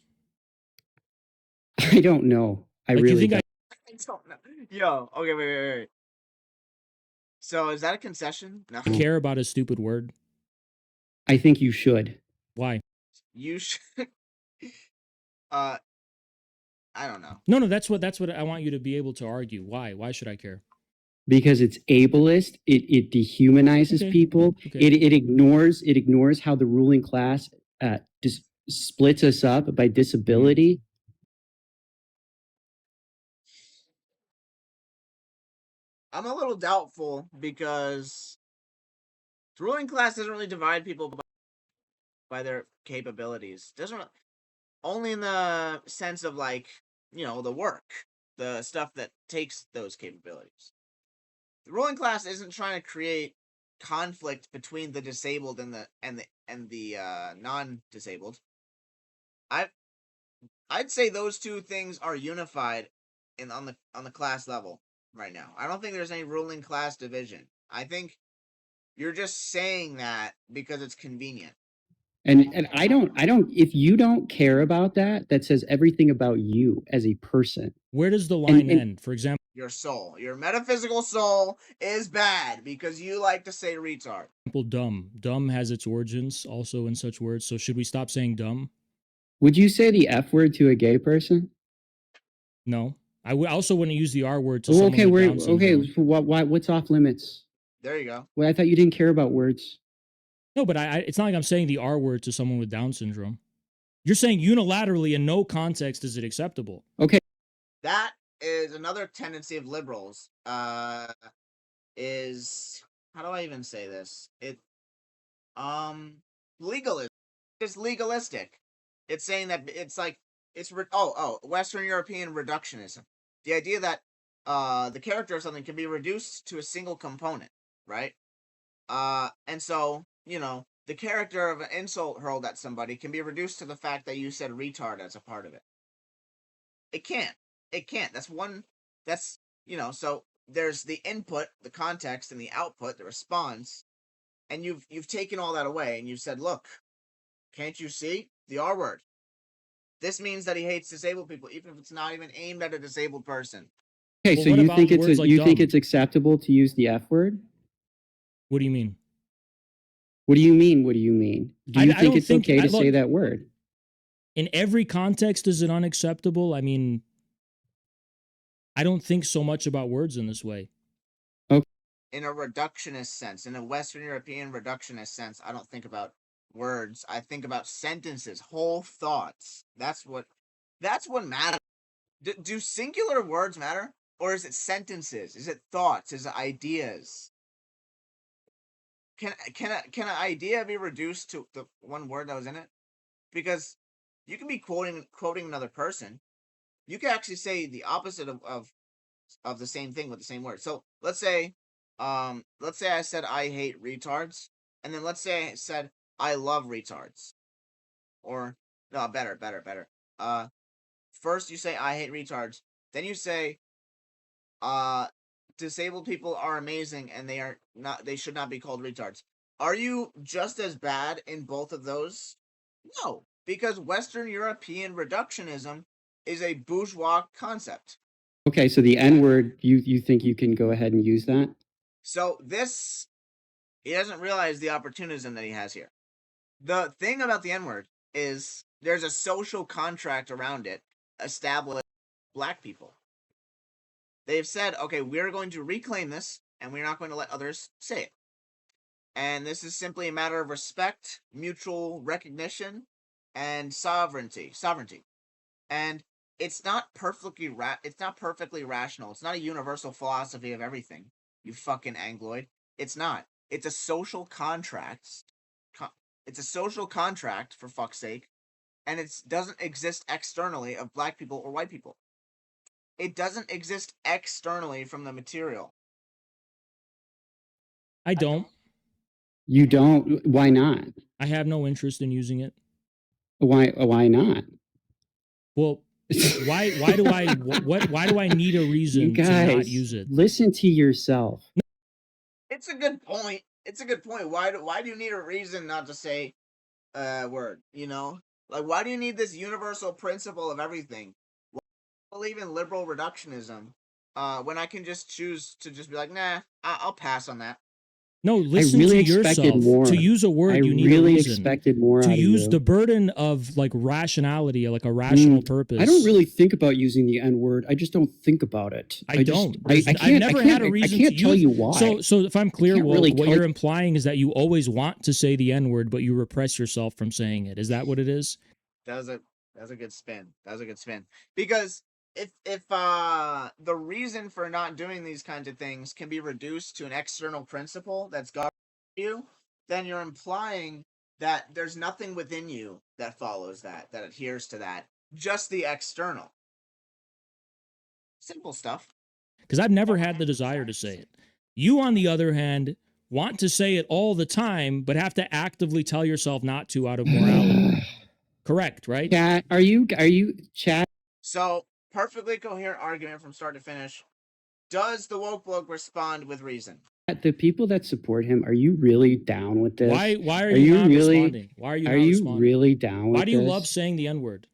I don't know. I really don't. I don't know. Yo, okay, wait. So is that a concession? No. I care about a stupid word. I think you should. Why? You should. I don't know. No, that's what I want you to be able to argue. Why? Why should I care? Because it's ableist. It dehumanizes people. Okay. It ignores how the ruling class just splits us up by disability. I'm a little doubtful, because the ruling class doesn't really divide people by their capabilities. Doesn't only in the sense of, like, you know, the work, the stuff that takes those capabilities. The ruling class isn't trying to create conflict between the disabled and the non-disabled. I'd say those two things are unified on the class level right now. I don't think there's any ruling class division. I think you're just saying that because it's convenient. And I don't, if you don't care about that, that says everything about you as a person. Where does the line end? For example, your soul, your metaphysical soul is bad because you like to say retard. Dumb has its origins also in such words. So should we stop saying dumb? Would you say the F word to a gay person? No. I also wouldn't use the R word to someone with Down syndrome. Okay, what's off limits? There you go. Well, I thought you didn't care about words. No, but it's not like I'm saying the R word to someone with Down syndrome. You're saying unilaterally in no context is it acceptable. Okay. That is another tendency of liberals. is, how do I even say this? Legalism. It's legalistic. It's saying that it's like Western European reductionism. The idea that the character of something can be reduced to a single component, right? And so, the character of an insult hurled at somebody can be reduced to the fact that you said retard as a part of it. It can't. It can't. So there's the input, the context, and the output, the response, and you've taken all that away, and you've said, look, can't you see the R word? This means that he hates disabled people, even if it's not even aimed at a disabled person. Okay, so you think it's acceptable to use the F word? What do you mean? What do you mean? What do you mean? Do you think it's okay to say that word? In every context, is it unacceptable? I mean, I don't think so much about words in this way. Okay. In a reductionist sense, in a Western European reductionist sense, I don't think about words. I think about sentences, whole thoughts. That's what matters. Do singular words matter? Or is it sentences? Is it thoughts? Is it ideas? Can an idea be reduced to the one word that was in it? Because you can be quoting another person. You can actually say the opposite of the same thing with the same word. So let's say I said I hate retards, and then let's say I said I love retards. Or no, better. First you say I hate retards, then you say disabled people are amazing and they should not be called retards. Are you just as bad in both of those? No, because Western European reductionism is a bourgeois concept. Okay, so the N word, you think you can go ahead and use that? So he doesn't realize the opportunism that he has here. The thing about the N word is there's a social contract around it established black people. They've said, okay, we're going to reclaim this, and we're not going to let others say it. And this is simply a matter of respect, mutual recognition, and sovereignty. And it's not perfectly rational. It's not a universal philosophy of everything. You fucking Angloid. It's not. It's a social contract. It's a social contract, for fuck's sake, and it doesn't exist externally of black people or white people. It doesn't exist externally from the material. I don't. You don't? Why not? I have no interest in using it. Why not? Well, why do I need a reason to not use it? Listen to yourself. It's a good point. Why do you need a reason not to say word? Like, why do you need this universal principle of everything? Why do you believe in liberal reductionism when I can just choose to just be like, nah, I'll pass on that. No, listen to yourself. More. To use a word, you need a reason. Expected more to use the burden of like rationality, like a rational purpose. I don't really think about using the N word. I just don't think about it. I've never had a reason. I can't tell you why. So if I'm clear, what you're implying is that you always want to say the N word, but you repress yourself from saying it. Is that what it is? That's a good spin. Because if the reason for not doing these kinds of things can be reduced to an external principle that's governing you, then you're implying that there's nothing within you that follows that adheres to that, just the external. Simple stuff. Because I've never had the desire to say it. You, on the other hand, want to say it all the time, but have to actively tell yourself not to out of morality. Correct, right? Chat, are you chat? So, perfectly coherent argument from start to finish. Does the Woke Bloke respond with reason? The people that support him, are you really down with this? Why are you not responding? Why are you not responding? Really down with this? Why do you love saying the N-word?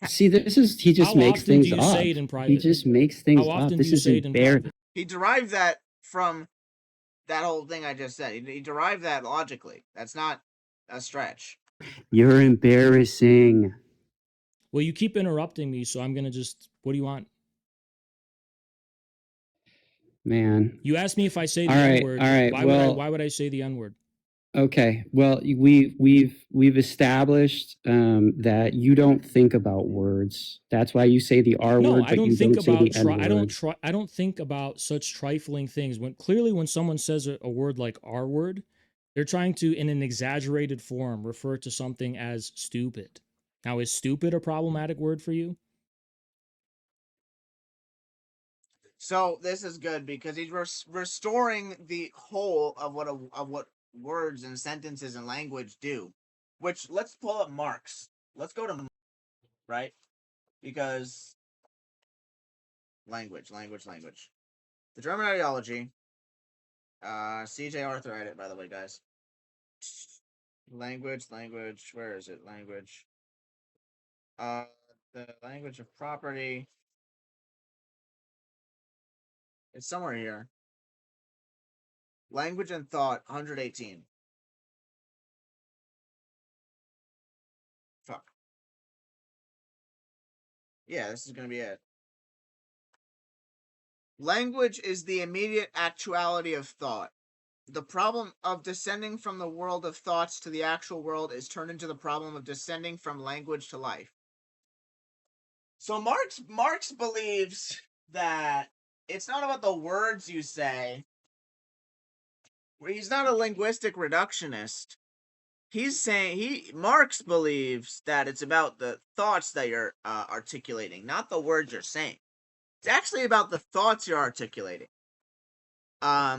See, he just makes things up. Say it in private? He just makes things up. This is embarrassing. He derived that from that whole thing I just said. He derived that logically. That's not a stretch. You're embarrassing. Well, you keep interrupting me, so I'm going to just... What do you want? Man. You asked me if I say the N-word. All right. Why would I say the N-word? Okay. Well, we've established that you don't think about words. That's why you say the R No, word, I but don't you think don't say about the N word. I don't think about such trifling things. When someone says a word like R word, they're trying to, in an exaggerated form, refer to something as stupid. Now, is stupid a problematic word for you? So this is good because he's restoring the whole of what words and sentences and language do. Which, let's pull up Marx. Let's go to, right, because language. The German ideology. C.J. Arthur read it, by the way, guys. Language. Where is it? Language. Uh, the language of property. It's somewhere here. Language and thought, 118. Fuck. Yeah, this is gonna be it. Language is the immediate actuality of thought. The problem of descending from the world of thoughts to the actual world is turned into the problem of descending from language to life. So Marx believes that it's not about the words you say. He's not a linguistic reductionist. He's saying Marx believes that it's about the thoughts that you're articulating, not the words you're saying. It's actually about the thoughts you're articulating. So I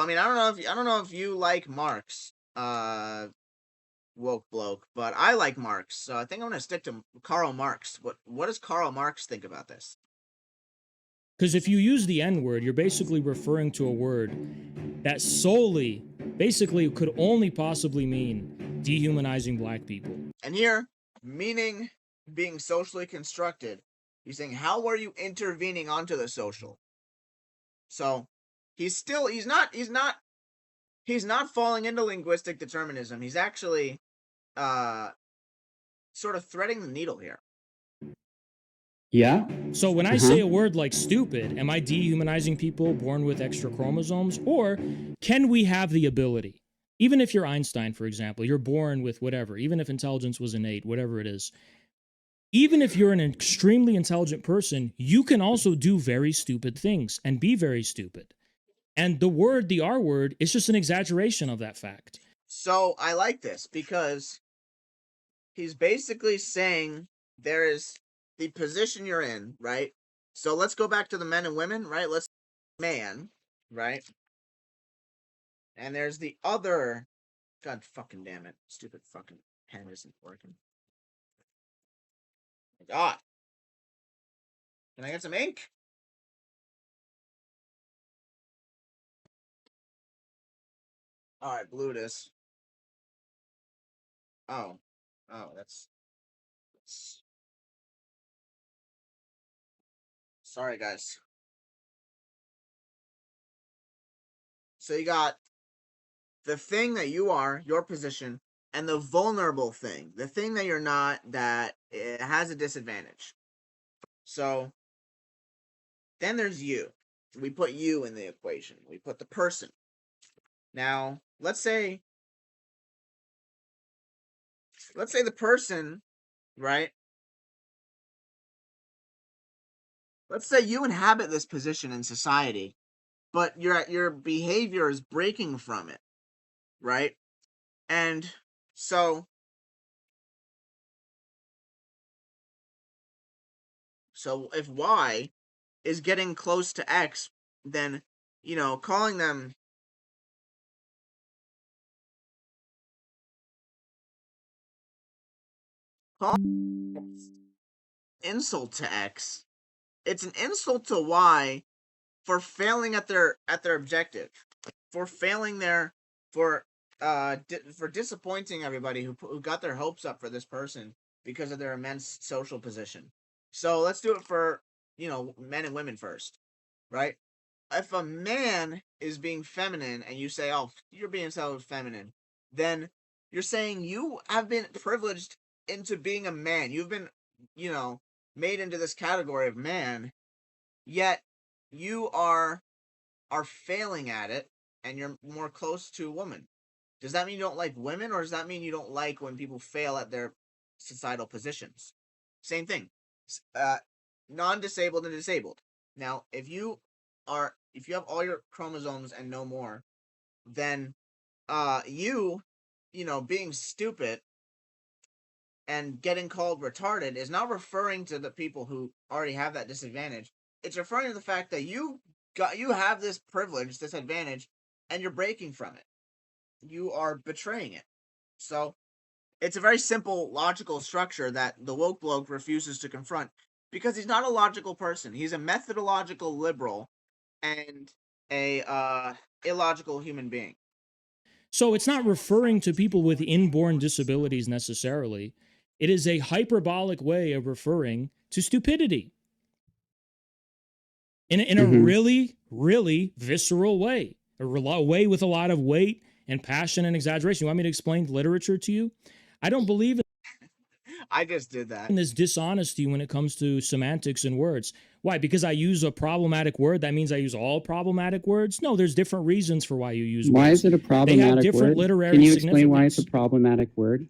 mean, I don't know if you like Marx, Woke Bloke, but I like Marx, so I think I'm gonna stick to Karl Marx. What does Karl Marx think about this? Because if you use the N word, you're basically referring to a word that solely, basically, could only possibly mean dehumanizing black people. And here, meaning being socially constructed, he's saying, how are you intervening onto the social? So he's not falling into linguistic determinism. He's actually sort of threading the needle here. Yeah. So when I say a word like stupid, am I dehumanizing people born with extra chromosomes? Or can we have the ability? Even if you're Einstein, for example, you're born with whatever, even if intelligence was innate, whatever it is. Even if you're an extremely intelligent person, you can also do very stupid things and be very stupid. And the R word, is just an exaggeration of that fact. So I like this because he's basically saying there is the position you're in, right? So let's go back to the men and women, right? Let's man, right? And there's the other. God fucking damn it. Stupid fucking pen isn't working. God. Can I get some ink? Alright, blue it is. Oh. Oh, that's. Sorry, guys. So you got the thing that you are, your position, and the vulnerable thing, the thing that you're not, that it has a disadvantage. So then there's you. We put you in the equation. We put the person. Now, let's say the person, right? Let's say you inhabit this position in society, but your behavior is breaking from it, right? And so if Y is getting close to X, then calling them insult to X. It's an insult to Y for failing at their objective, for failing for disappointing everybody who got their hopes up for this person because of their immense social position. So let's do it for men and women first, right? If a man is being feminine and you say, "Oh, you're being so feminine," then you're saying you have been privileged into being a man. You've been, made into this category of man, yet you are failing at it and you're more close to woman. Does that mean you don't like women, or does that mean you don't like when people fail at their societal positions? Same thing. Non-disabled and disabled. Now, if you have all your chromosomes and no more, then being stupid and getting called retarded is not referring to the people who already have that disadvantage. It's referring to the fact that you have this privilege, this advantage, and you're breaking from it. You are betraying it. So it's a very simple logical structure that the woke bloke refuses to confront because he's not a logical person. He's a methodological liberal and a illogical human being. So it's not referring to people with inborn disabilities necessarily. It is a hyperbolic way of referring to stupidity in a really, really visceral way, a way with a lot of weight and passion and exaggeration. You want me to explain literature to you? I don't believe I just did that. in this dishonesty when it comes to semantics and words. Why? Because I use a problematic word, that means I use all problematic words? No, there's different reasons for why you use Why words. is it a problematic They have different word? literary Can you explain why it's a significance. problematic word?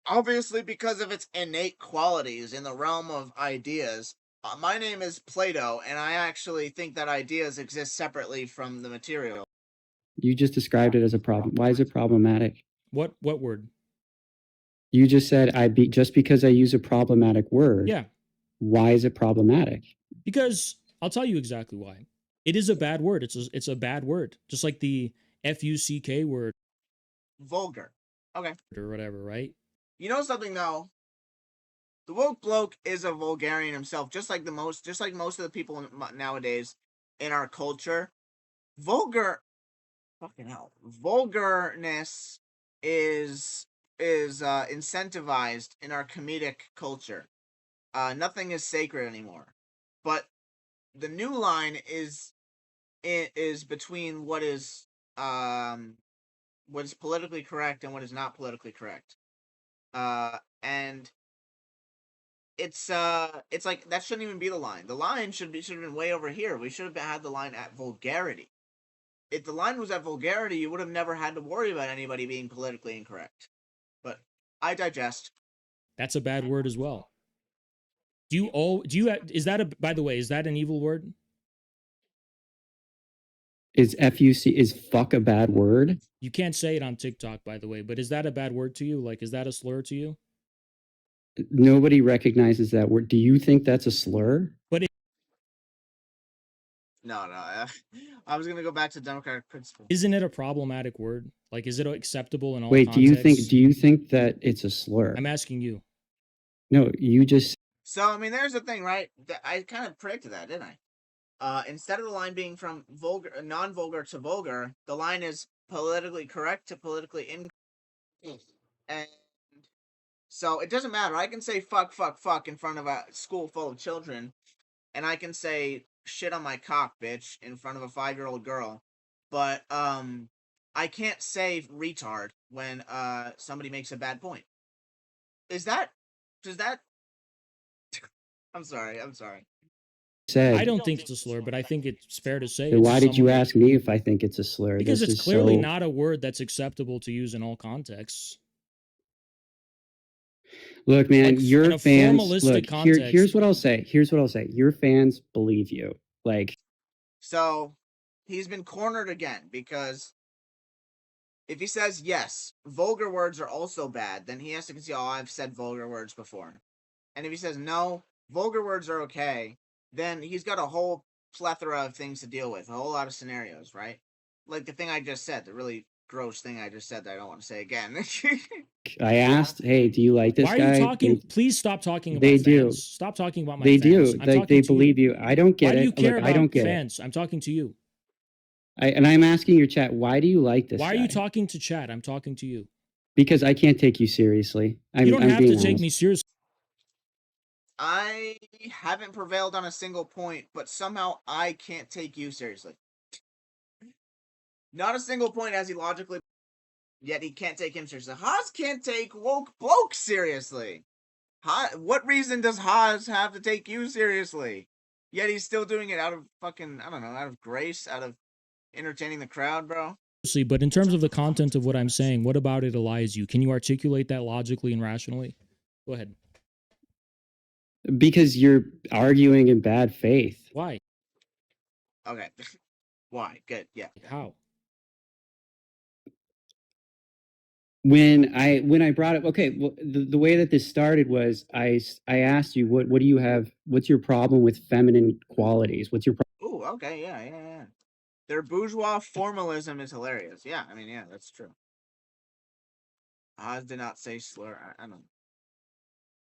Obviously, because of its innate qualities in the realm of ideas. My name is Plato, and I actually think that ideas exist separately from the material. You just described it as a problem. Why is it problematic? What word? You just said just because I use a problematic word. Yeah. Why is it problematic? Because I'll tell you exactly why. It is a bad word. It's a bad word. Just like the FUCK word. Vulgar. Okay. Or whatever, right? You know something though? The woke bloke is a vulgarian himself, just like most of the people nowadays in our culture. Fucking hell, vulgarness is incentivized in our comedic culture. Nothing is sacred anymore. But the new line is between what is politically correct and what is not politically correct. And it's like that shouldn't even be the line. The line should have been way over here. We should have had the line at vulgarity. If the line was at vulgarity, you would have never had to worry about anybody being politically incorrect. But I digest. That's a bad word as well. Is that by the way, is that an evil word? Is fuck a bad word? You can't say it on TikTok, by the way, but is that a bad word to you? Like, is that a slur to you? Nobody recognizes that word. Do you think that's a slur? But no. I was gonna go back to democratic principle. Isn't it a problematic word? Like, is it acceptable in all Wait, contexts? do you think that it's a slur? I'm asking you. No, you just. So I mean, there's the thing, right? I kind of predicted that, didn't I? Instead of the line being from non-vulgar to vulgar, the line is politically correct to politically incorrect. And so it doesn't matter. I can say fuck in front of a school full of children, and I can say shit on my cock, bitch, in front of a 5-year-old girl. But I can't say retard when somebody makes a bad point. Does that I'm sorry. Said. I don't think it's a slur, but I think it's fair to say. So why did you ask me if I think it's a slur? Because it's clearly not a word that's acceptable to use in all contexts. Look, man, your fans. Look, here's what I'll say. Your fans believe you. Like, so he's been cornered again because if he says yes, vulgar words are also bad, then he has to concede, I've said vulgar words before. And if he says no, vulgar words are okay, then he's got a whole plethora of things to deal with, a whole lot of scenarios, right? Like the thing I just said, the really gross thing I just said that I don't want to say again. I asked, hey, do you like this guy? Why are you talking? Please stop talking about fans. Do. Stop talking about my fans. They do. They believe you. I don't get it. Why do you care about I don't get fans? I'm talking to you. And I'm asking your chat, why do you like this guy? Why are you talking to chat? I'm talking to you. Because I can't take you seriously. You don't have to take me seriously. I haven't prevailed on a single point, but somehow I can't take you seriously. Not a single point has he logically, yet he can't take him seriously. Haz can't take Woke Bloke seriously. What reason does Haz have to take you seriously? Yet he's still doing it out of fucking, I don't know, out of grace, out of entertaining the crowd, bro. But in terms of the content of what I'm saying, what about it elides you? Can you articulate that logically and rationally? Go ahead. Because you're arguing in bad faith. Why? Okay. Why? Good. Yeah. How? When I brought up, okay, well, the way that this started was I asked you what do you have, what's your problem with feminine qualities? What's your Ooh, okay, yeah. Their bourgeois formalism is hilarious. Yeah, I mean, yeah, that's true. Haz did not say slur. I don't.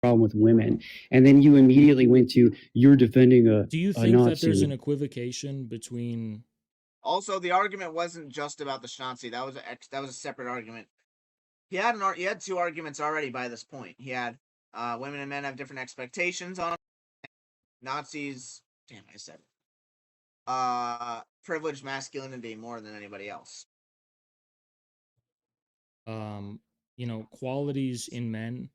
problem with women? And then you immediately went to, you're defending a Do you a think Nazi. that there's an equivocation between? Also, the argument wasn't just about the Nazi. That was a separate argument. He had two arguments already by this point. He had women and men have different expectations on Nazis. Damn, I said it. Privileged masculinity more than anybody else. Qualities in men,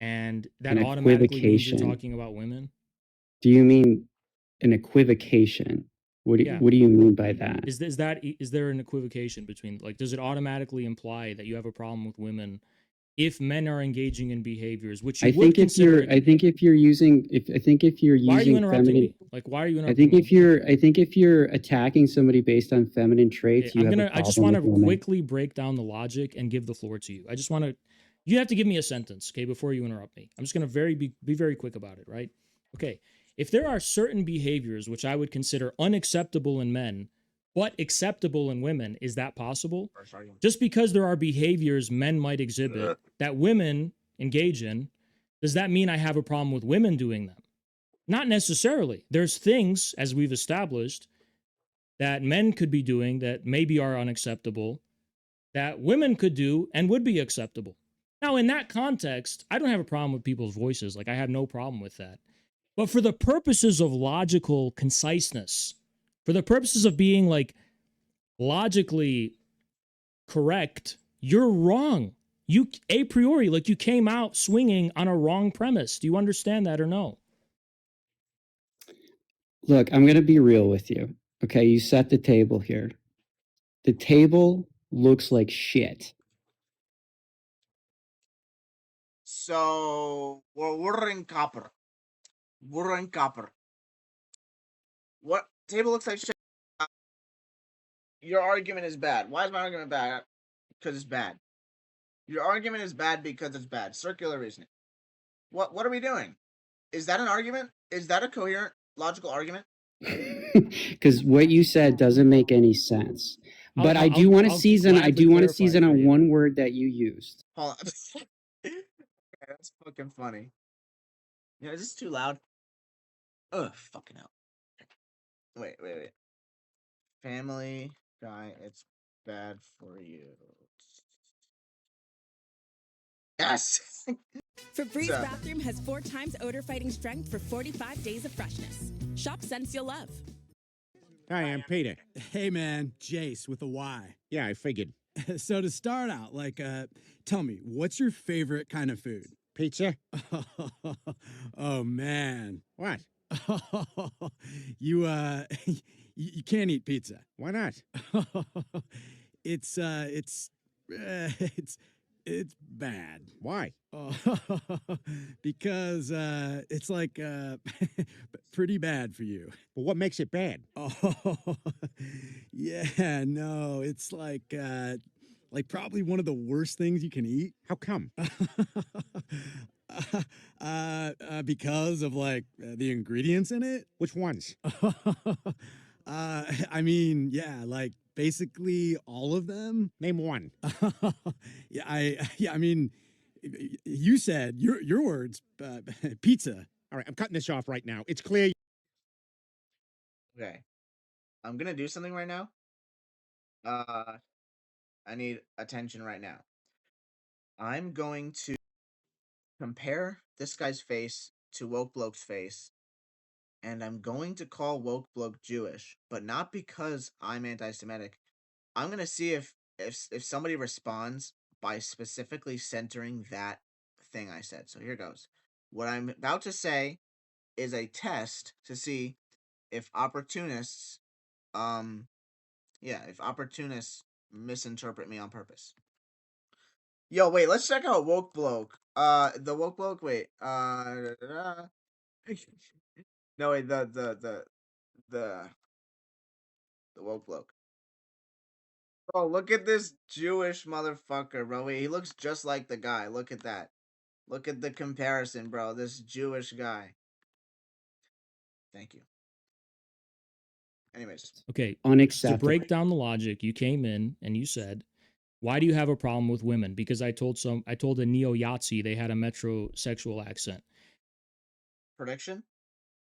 and that An automatically means you're equivocation. talking about women. Do you mean an equivocation? What do you mean by that? Is there an equivocation between, like, does it automatically imply that you have a problem with women if men are engaging in behaviors which you would consider? I think if you're using why are you interrupting feminine, me? Like, why are you interrupting me? I think if you're attacking somebody based on feminine traits, I just want to quickly break down the logic and give the floor to you. You have to give me a sentence, okay, before you interrupt me. I'm just going to be very quick about it, right? Okay. If there are certain behaviors which I would consider unacceptable in men, but acceptable in women, is that possible? Just because there are behaviors men might exhibit that women engage in, does that mean I have a problem with women doing them? Not necessarily. There's things, as we've established, that men could be doing that maybe are unacceptable, that women could do and would be acceptable. Now, in that context, I don't have a problem with people's voices. Like, I have no problem with that. But for the purposes of logical conciseness, for the purposes of being, like, logically correct, you're wrong. You, a priori, like, you came out swinging on a wrong premise. Do you understand that or no? Look, I'm going to be real with you. Okay, you set the table here. The table looks like shit. So we're in copper. We're in copper. What table looks like shit? Your argument is bad. Why is my argument bad? Because it's bad. Your argument is bad because it's bad. Circular reasoning. What are we doing? Is that an argument? Is that a coherent, logical argument? Because what you said doesn't make any sense. But I do want to season on one word that you used. Hold on. That's fucking funny. Yeah, is this too loud? Ugh, fucking hell. Wait. Family Guy, it's bad for you. Yes! Febreze Bathroom has 4 times odor-fighting strength for 45 days of freshness. Shop scents you'll love. Hi, I'm Peter. Hey, man, Jace with a Y. Yeah, I figured. So to start out, tell me, what's your favorite kind of food? Pizza? Oh, man. What? You you can't eat pizza. Why not? It's bad. Why? Because it's pretty bad for you. But what makes it bad? Oh, yeah, no, it's like probably one of the worst things you can eat. How come? Because of the ingredients in it. Which ones? I mean, yeah, basically all of them. Name one. Yeah, I mean, you said your words, pizza. All right, I'm cutting this off right now. It's clear. Okay. I'm gonna do something right now. I need attention right now. I'm going to compare this guy's face to Woke Bloke's face, and I'm going to call Woke Bloke Jewish, but not because I'm anti-Semitic. I'm gonna see if somebody responds by specifically centering that thing I said. So here goes. What I'm about to say is a test to see if opportunists if opportunists misinterpret me on purpose. Yo, wait, let's check out Woke Bloke. The Woke Bloke. Wait. No, wait. The Woke Bloke. Bro, look at this Jewish motherfucker, bro. Wait, he looks just like the guy. Look at that. Look at the comparison, bro. This Jewish guy. Thank you. Anyways. Okay, to Unacceptable. break down the logic, you came in and you said, why do you have a problem with women? Because I told a neo-Yahtzee they had a metrosexual accent. Prediction?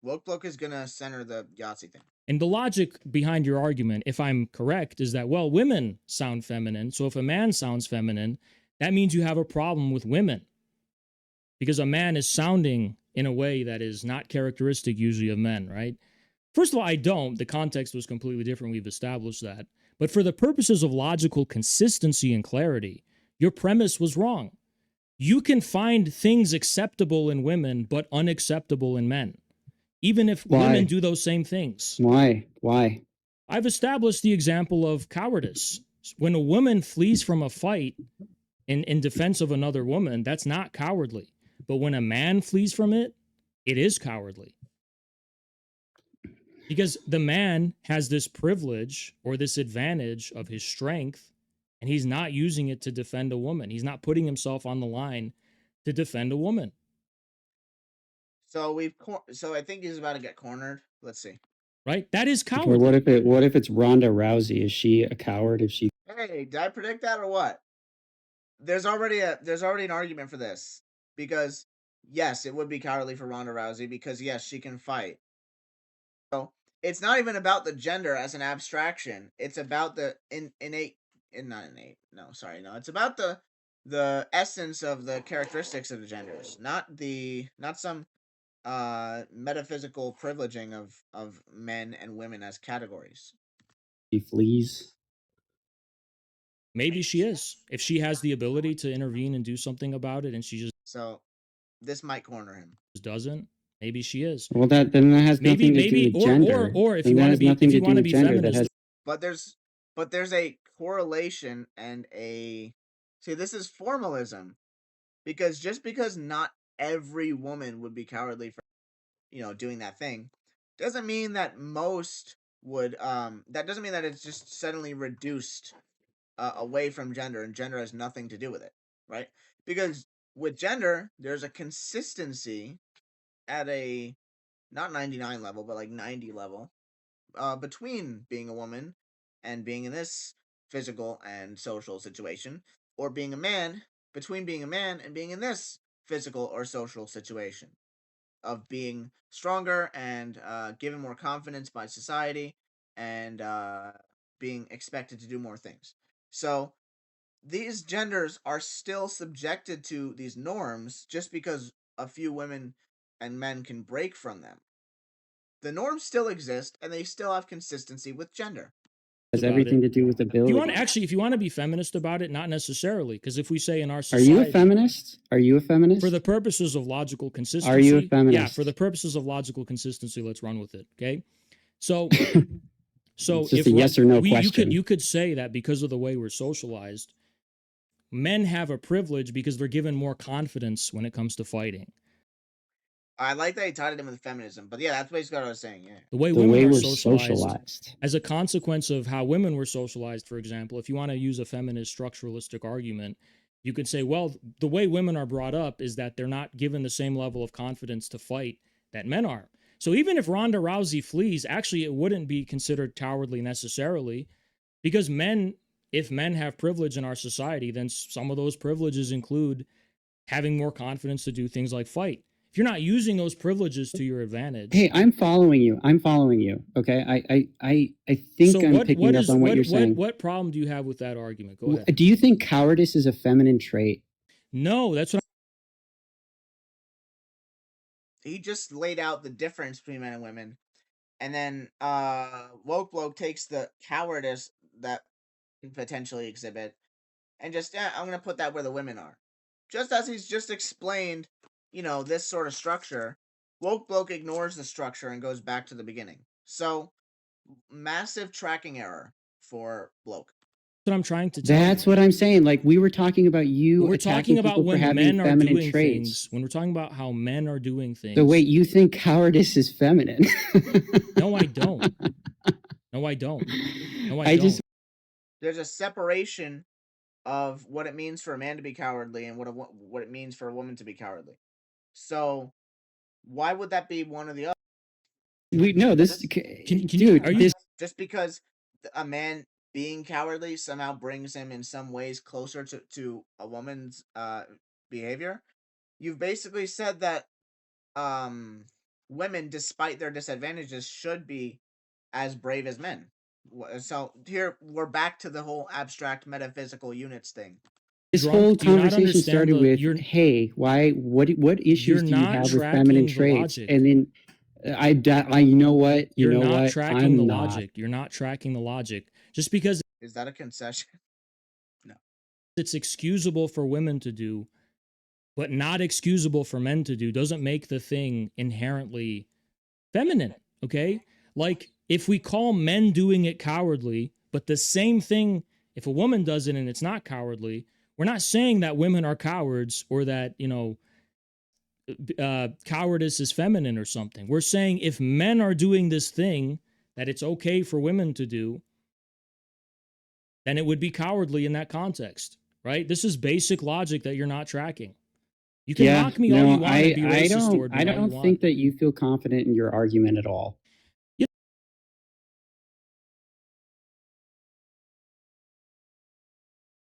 Woke Bloke is gonna center the Yahtzee thing. And the logic behind your argument, if I'm correct, is that, well, women sound feminine. So if a man sounds feminine, that means you have a problem with women. Because a man is sounding in a way that is not characteristic usually of men, right? First of all, I don't. The context was completely different. We've established that. But for the purposes of logical consistency and clarity, your premise was wrong. You can find things acceptable in women, but unacceptable in men, even if women do those same things. Why? I've established the example of cowardice. When a woman flees from a fight in defense of another woman, that's not cowardly. But when a man flees from it, it is cowardly. Because the man has this privilege or this advantage of his strength, and he's not using it to defend a woman. He's not putting himself on the line to defend a woman. So I think he's about to get cornered. Let's see. Right? That is Or cowardly. what if it's Ronda Rousey? Is she a coward if she? Hey, did I predict that or what? There's already an argument for this, because yes, it would be cowardly for Ronda Rousey because yes, she can fight. So it's not even about the gender as an abstraction. It's about the it's about the essence of the characteristics of the genders, not some metaphysical privileging of men and women as categories. She flees. Maybe she is. If she has the ability to intervene and do something about it and she just So this might corner him. doesn't, maybe she is. Well, that has nothing to do with gender. Or if Then you that want to has be nothing to do with gender, feminist, that has But there's a correlation and this is formalism, because just because not every woman would be cowardly for doing that thing doesn't mean that most would that doesn't mean that it's just suddenly reduced away from gender, and gender has nothing to do with it, right? Because with gender there's a consistency at a not 99 level but like 90 level between being a woman and being in this physical and social situation, or being a man, between being a man and being in this physical or social situation, of being stronger and given more confidence by society and being expected to do more things. So these genders are still subjected to these norms just because a few women and men can break from them. The norms still exist, and they still have consistency with gender. has everything to do with ability. If you want to be feminist about it, not necessarily, because if we say in our Are society, you a feminist? Are you a feminist? for the purposes of logical consistency, Are you a feminist? Yeah, for the purposes of logical consistency, let's run with it. Okay, so It's just a yes or no question. You could say that because of the way we're socialized, men have a privilege because they're given more confidence when it comes to fighting. I like that he tied it in with feminism, but yeah, that's basically what I was saying. Yeah, The way the women way are we're socialized as a consequence of how women were socialized, for example, if you want to use a feminist structuralistic argument, you could say, well, the way women are brought up is that they're not given the same level of confidence to fight that men are. So even if Ronda Rousey flees, actually it wouldn't be considered cowardly necessarily, because if men have privilege in our society, then some of those privileges include having more confidence to do things like fight. If you're not using those privileges to your advantage. Hey, I'm following you. Okay, I think I'm picking up on what you're saying. What problem do you have with that argument? Go ahead. Do you think cowardice is a feminine trait? No, that's what he just laid out the difference between men and women, and then Woke Bloke takes the cowardice that can potentially exhibit, and just I'm gonna put that where the women are, just as he's just explained. This sort of structure, Woke Bloke ignores the structure and goes back to the beginning. So, massive tracking error for bloke. That's what I'm trying to tell That's you. what I'm saying. Like we were talking about you. What I'm trying to tell That's you. what I'm saying. Like we were talking about you When we're attacking talking about people for when having men are feminine doing traits. things, when we're talking about how men are doing things. So wait, you think cowardice is feminine? No, I don't. No, I don't. No, I don't. There's a separation of what it means for a man to be cowardly and what it means for a woman to be cowardly. So why would that be one or the other? Just because a man being cowardly somehow brings him in some ways closer to a woman's behavior. You've basically said that women, despite their disadvantages, should be as brave as men. So here we're back to the whole abstract metaphysical units thing. This whole conversation started with, "Hey, what issues do you have with feminine traits?" And then you know what? You're not tracking the logic. You're not tracking the logic. Just because Is that a concession? No. It's excusable for women to do, but not excusable for men to do, doesn't make the thing inherently feminine, okay? Like, if we call men doing it cowardly, but the same thing, if a woman does it and it's not cowardly, we're not saying that women are cowards or that, cowardice is feminine or something. We're saying if men are doing this thing that it's okay for women to do, then it would be cowardly in that context, right? This is basic logic that you're not tracking. You can mock me all you want and be racist toward me. I don't think that you feel confident in your argument at all.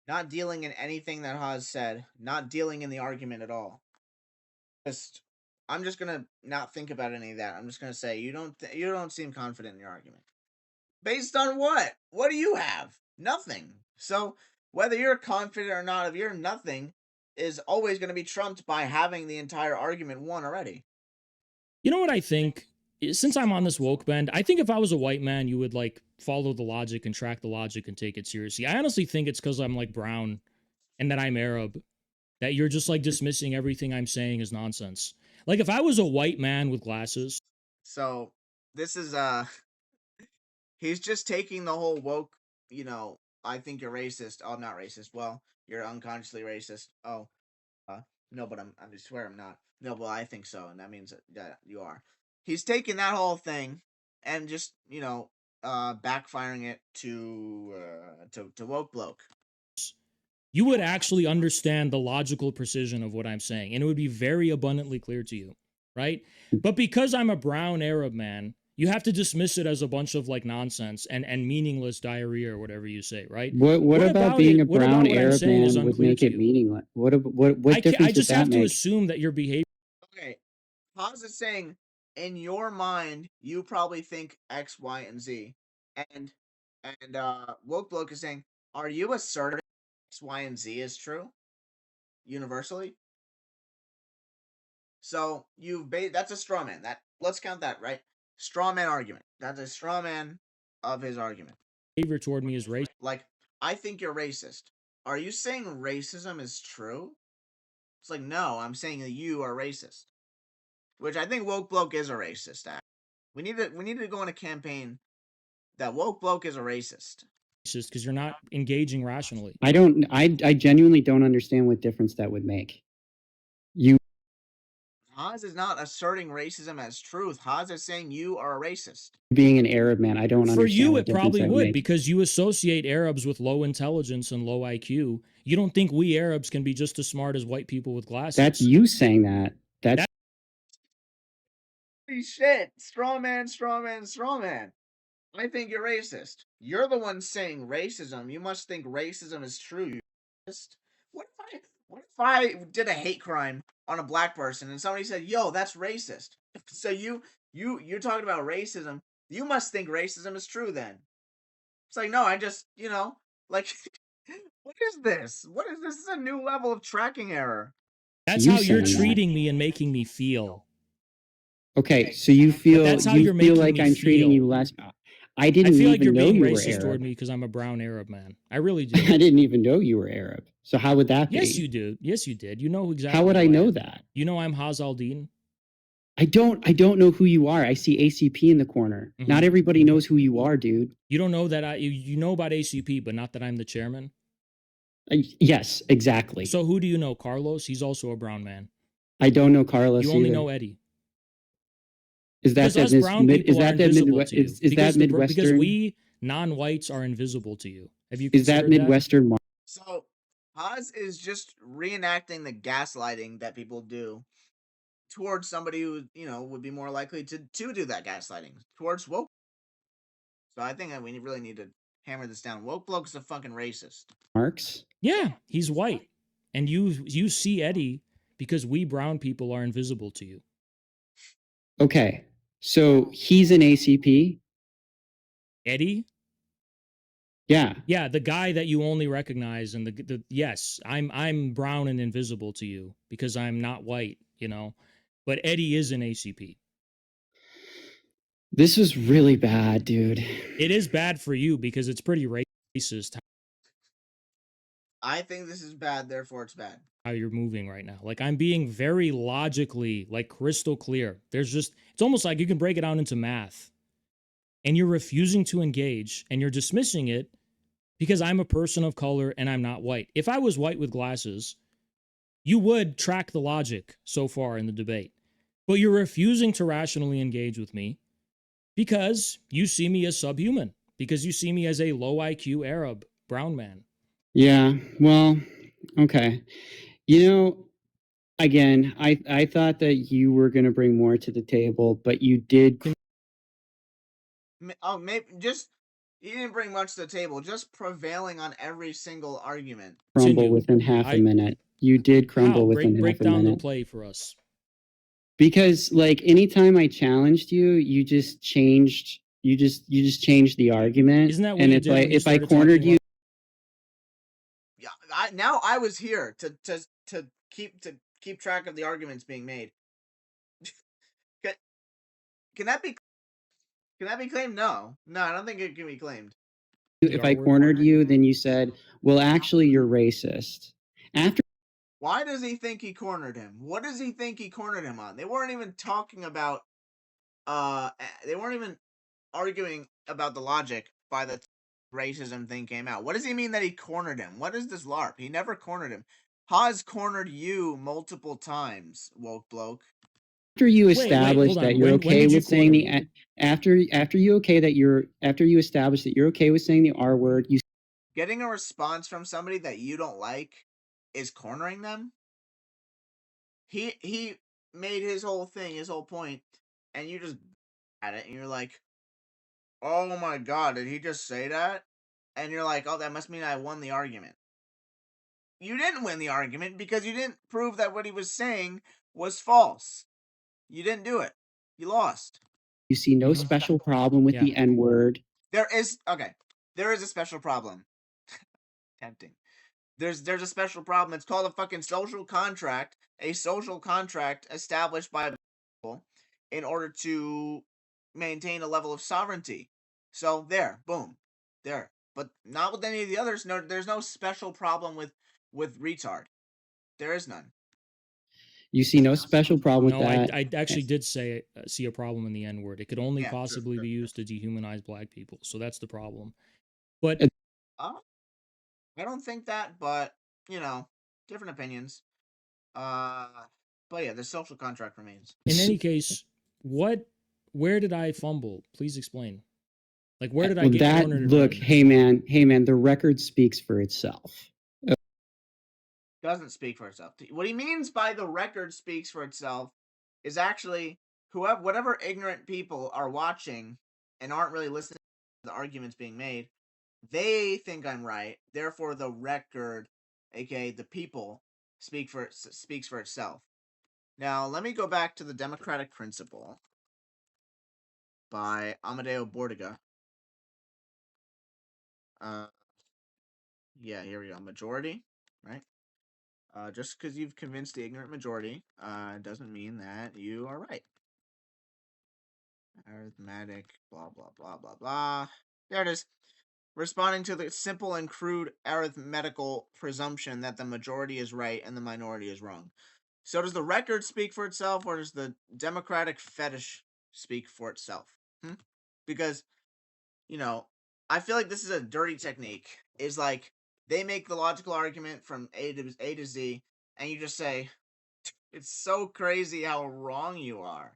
Not dealing in anything that Haz said, not dealing in the argument at all. I'm just gonna not think about any of that. I'm just gonna say you don't seem confident in your argument. Based on what? What do you have? Nothing. So whether you're confident or not of your nothing is always going to be trumped by having the entire argument won already. You know what I think? Since I'm on this woke bend, I think if I was a white man, you would like follow the logic and track the logic and take it seriously. I honestly think it's because I'm like brown and that I'm Arab that you're just like dismissing everything I'm saying as nonsense. Like if I was a white man with glasses. So this is he's just taking the whole woke, I think you're racist. Oh, I'm not racist. Well, you're unconsciously racist. Oh, no, but I swear I'm not. No, well, I think so, and that means that you are. He's taking that whole thing and just, backfiring it to Woke Bloke. You would actually understand the logical precision of what I'm saying, and it would be very abundantly clear to you, right? But because I'm a brown Arab man, you have to dismiss it as a bunch of like nonsense and meaningless diarrhea or whatever you say, right? What about being a brown Arab man would make it meaningless? What difference I just have to make? assume that your behavior. Okay, Haz is saying in your mind you probably think X, Y, and Z, and Woke Bloke is saying, are you asserting X, Y, and Z is true universally? So that's a straw man. Let's count that, right? Straw man argument. That's a straw man of his argument. Behavior toward me is racist. Like, I think you're racist. Are you saying racism is true? It's like, no, I'm saying that you are racist. Which I think Woke Bloke is a racist. We need to go on a campaign that Woke Bloke is a racist. Because you're not engaging rationally. I genuinely don't understand what difference that would make. Haz is not asserting racism as truth. Haz is saying you are a racist. Being an Arab man, I don't understand. For you, it probably would, because you associate Arabs with low intelligence and low IQ. You don't think we Arabs can be just as smart as white people with glasses. That's you saying that. Holy shit. Straw man, straw man, straw man. I think you're racist. You're the one saying racism. You must think racism is true. What if I did a hate crime on a black person and somebody said, "Yo, that's racist"? So you're talking about racism. You must think racism is true then. It's like, no, I just, like, what is this? What is this? This is a new level of tracking error. That's how you're treating me and making me feel. Okay, so you feel like I'm treating you less. I feel like you're being racist toward me because I'm a brown Arab man. I really do. I didn't even know you were Arab. So how would that be? Yes, you do. Yes, you did. You know exactly. How would I know that? You know I'm Haz Al Din. I don't know who you are. I see ACP in the corner. Mhm. Not everybody knows who you are, dude. You don't know that you know about ACP, but not that I'm the chairman. Yes, exactly. So who do you know? Carlos? He's also a brown man. I don't know Carlos. You only either. know Eddie. Is that Because us brown people are invisible to you. Is because that Midwestern? Because we non-whites are invisible to you. Have you Is that considered Midwestern? So Haz is just reenacting the gaslighting that people do towards somebody who, you know, would be more likely to do that gaslighting towards woke. So I think that we really need to hammer this down. Woke bloke is a fucking racist. Marks? Yeah, he's white. And you see Eddie because we brown people are invisible to you. Okay. So he's an ACP? Eddie? Yeah. Yeah, the guy that you only recognize, and the yes, I'm brown and invisible to you because I'm not white, you know. But Eddie is an ACP. This was really bad, dude. It is bad for you because it's pretty racist I think this is bad, therefore it's bad. how you're moving right now. Like, I'm being very logically, like, crystal clear. There's just, it's almost like you can break it down into math, and you're refusing to engage, and you're dismissing it because I'm a person of color and I'm not white. If I was white with glasses, you would track the logic so far in the debate. But you're refusing to rationally engage with me because you see me as subhuman, because you see me as a low IQ Arab brown man. Yeah, well, okay. You know, again, I thought that you were going to bring more to the table, but you did. Oh, maybe just you didn't bring much to the table. Just prevailing on every single argument. Crumble Continue. within half a minute. You did crumble within break half a down minute. the play for us. Because like anytime I challenged you, you just changed. You just changed the argument. Isn't that what and you did when you if I started cornered talking you, Yeah, now I was here to keep track of the arguments being made. Can that be claimed? No, I don't think it can be claimed. if I cornered you, then you said, "Well, actually, you're racist." After Why does he think he cornered him? What does he think he cornered him on? They weren't even talking about they weren't even arguing about the logic by the racism thing came out. What does he mean that he cornered him? What is this LARP? He never cornered him. Haz cornered you multiple times, woke bloke. after you establish that you're okay with saying the after you establish that you're okay with saying the R word, you Getting a response from somebody that you don't like is cornering them. He made his whole thing, his whole point, and you just at it and you're like, "Oh my god, did he just say that?" And you're like, "Oh, that must mean I won the argument." You didn't win the argument because you didn't prove that what he was saying was false. You didn't do it. You lost. You see no special problem with the N word. There is a special problem. Tempting. There's a special problem. It's called a fucking social contract. A social contract established by people in order to maintain a level of sovereignty. So there, boom, there. But not with any of the others. No, there's no special problem with retard. There is none. You see no special problem with that. I actually did see a problem in the N word. It could only possibly be used to dehumanize black people. So that's the problem. But I don't think that, but you know, different opinions. But yeah, the social contract remains. In any case, where did I fumble? Please explain. Like, where did I get cornered? Look, hey man, the record speaks for itself. Doesn't speak for itself. What he means by the record speaks for itself is actually whatever ignorant people are watching and aren't really listening to the arguments being made, they think I'm right. Therefore, the record, aka the people, speaks for itself. Now, let me go back to the democratic principle by Amadeo Bordiga. Yeah, here we go. Majority, right? Just because you've convinced the ignorant majority, doesn't mean that you are right. Arithmetic, blah, blah, blah, blah, blah. There it is. Responding to the simple and crude arithmetical presumption that the majority is right and the minority is wrong. So does the record speak for itself, or does the democratic fetish speak for itself? Because, you know, I feel like this is a dirty technique. Is like they make the logical argument from A to Z, and you just say, it's so crazy how wrong you are.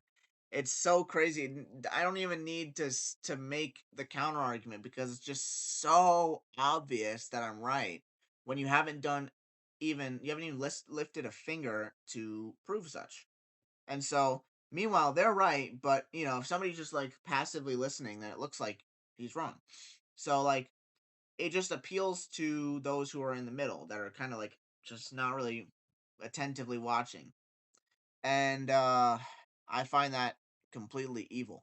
It's so crazy. I don't even need to make the counter argument because it's just so obvious that I'm right when you haven't even lifted a finger to prove such. And so, meanwhile, they're right, but if somebody's just like passively listening, then it looks like he's wrong. So like it just appeals to those who are in the middle that are kind of like just not really attentively watching. And I find that completely evil.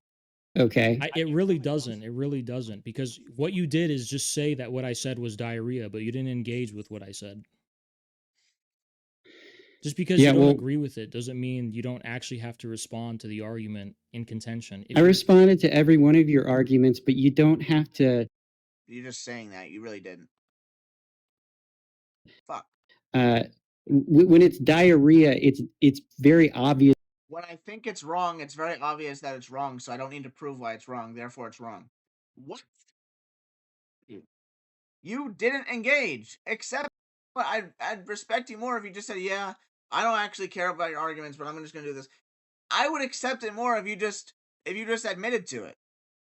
Okay. It really doesn't. It really doesn't. Because what you did is just say that what I said was diarrhea, but you didn't engage with what I said. Just because you don't agree with it doesn't mean you don't actually have to respond to the argument in contention. I responded to every one of your arguments, but you don't have to. You're just saying that. You really didn't. Fuck. When it's diarrhea, it's very obvious. When I think it's wrong, it's very obvious that it's wrong, so I don't need to prove why it's wrong. Therefore, it's wrong. What? You didn't engage, except I'd respect you more if you just said, yeah, I don't actually care about your arguments, but I'm just going to do this. I would accept it more if you just admitted to it.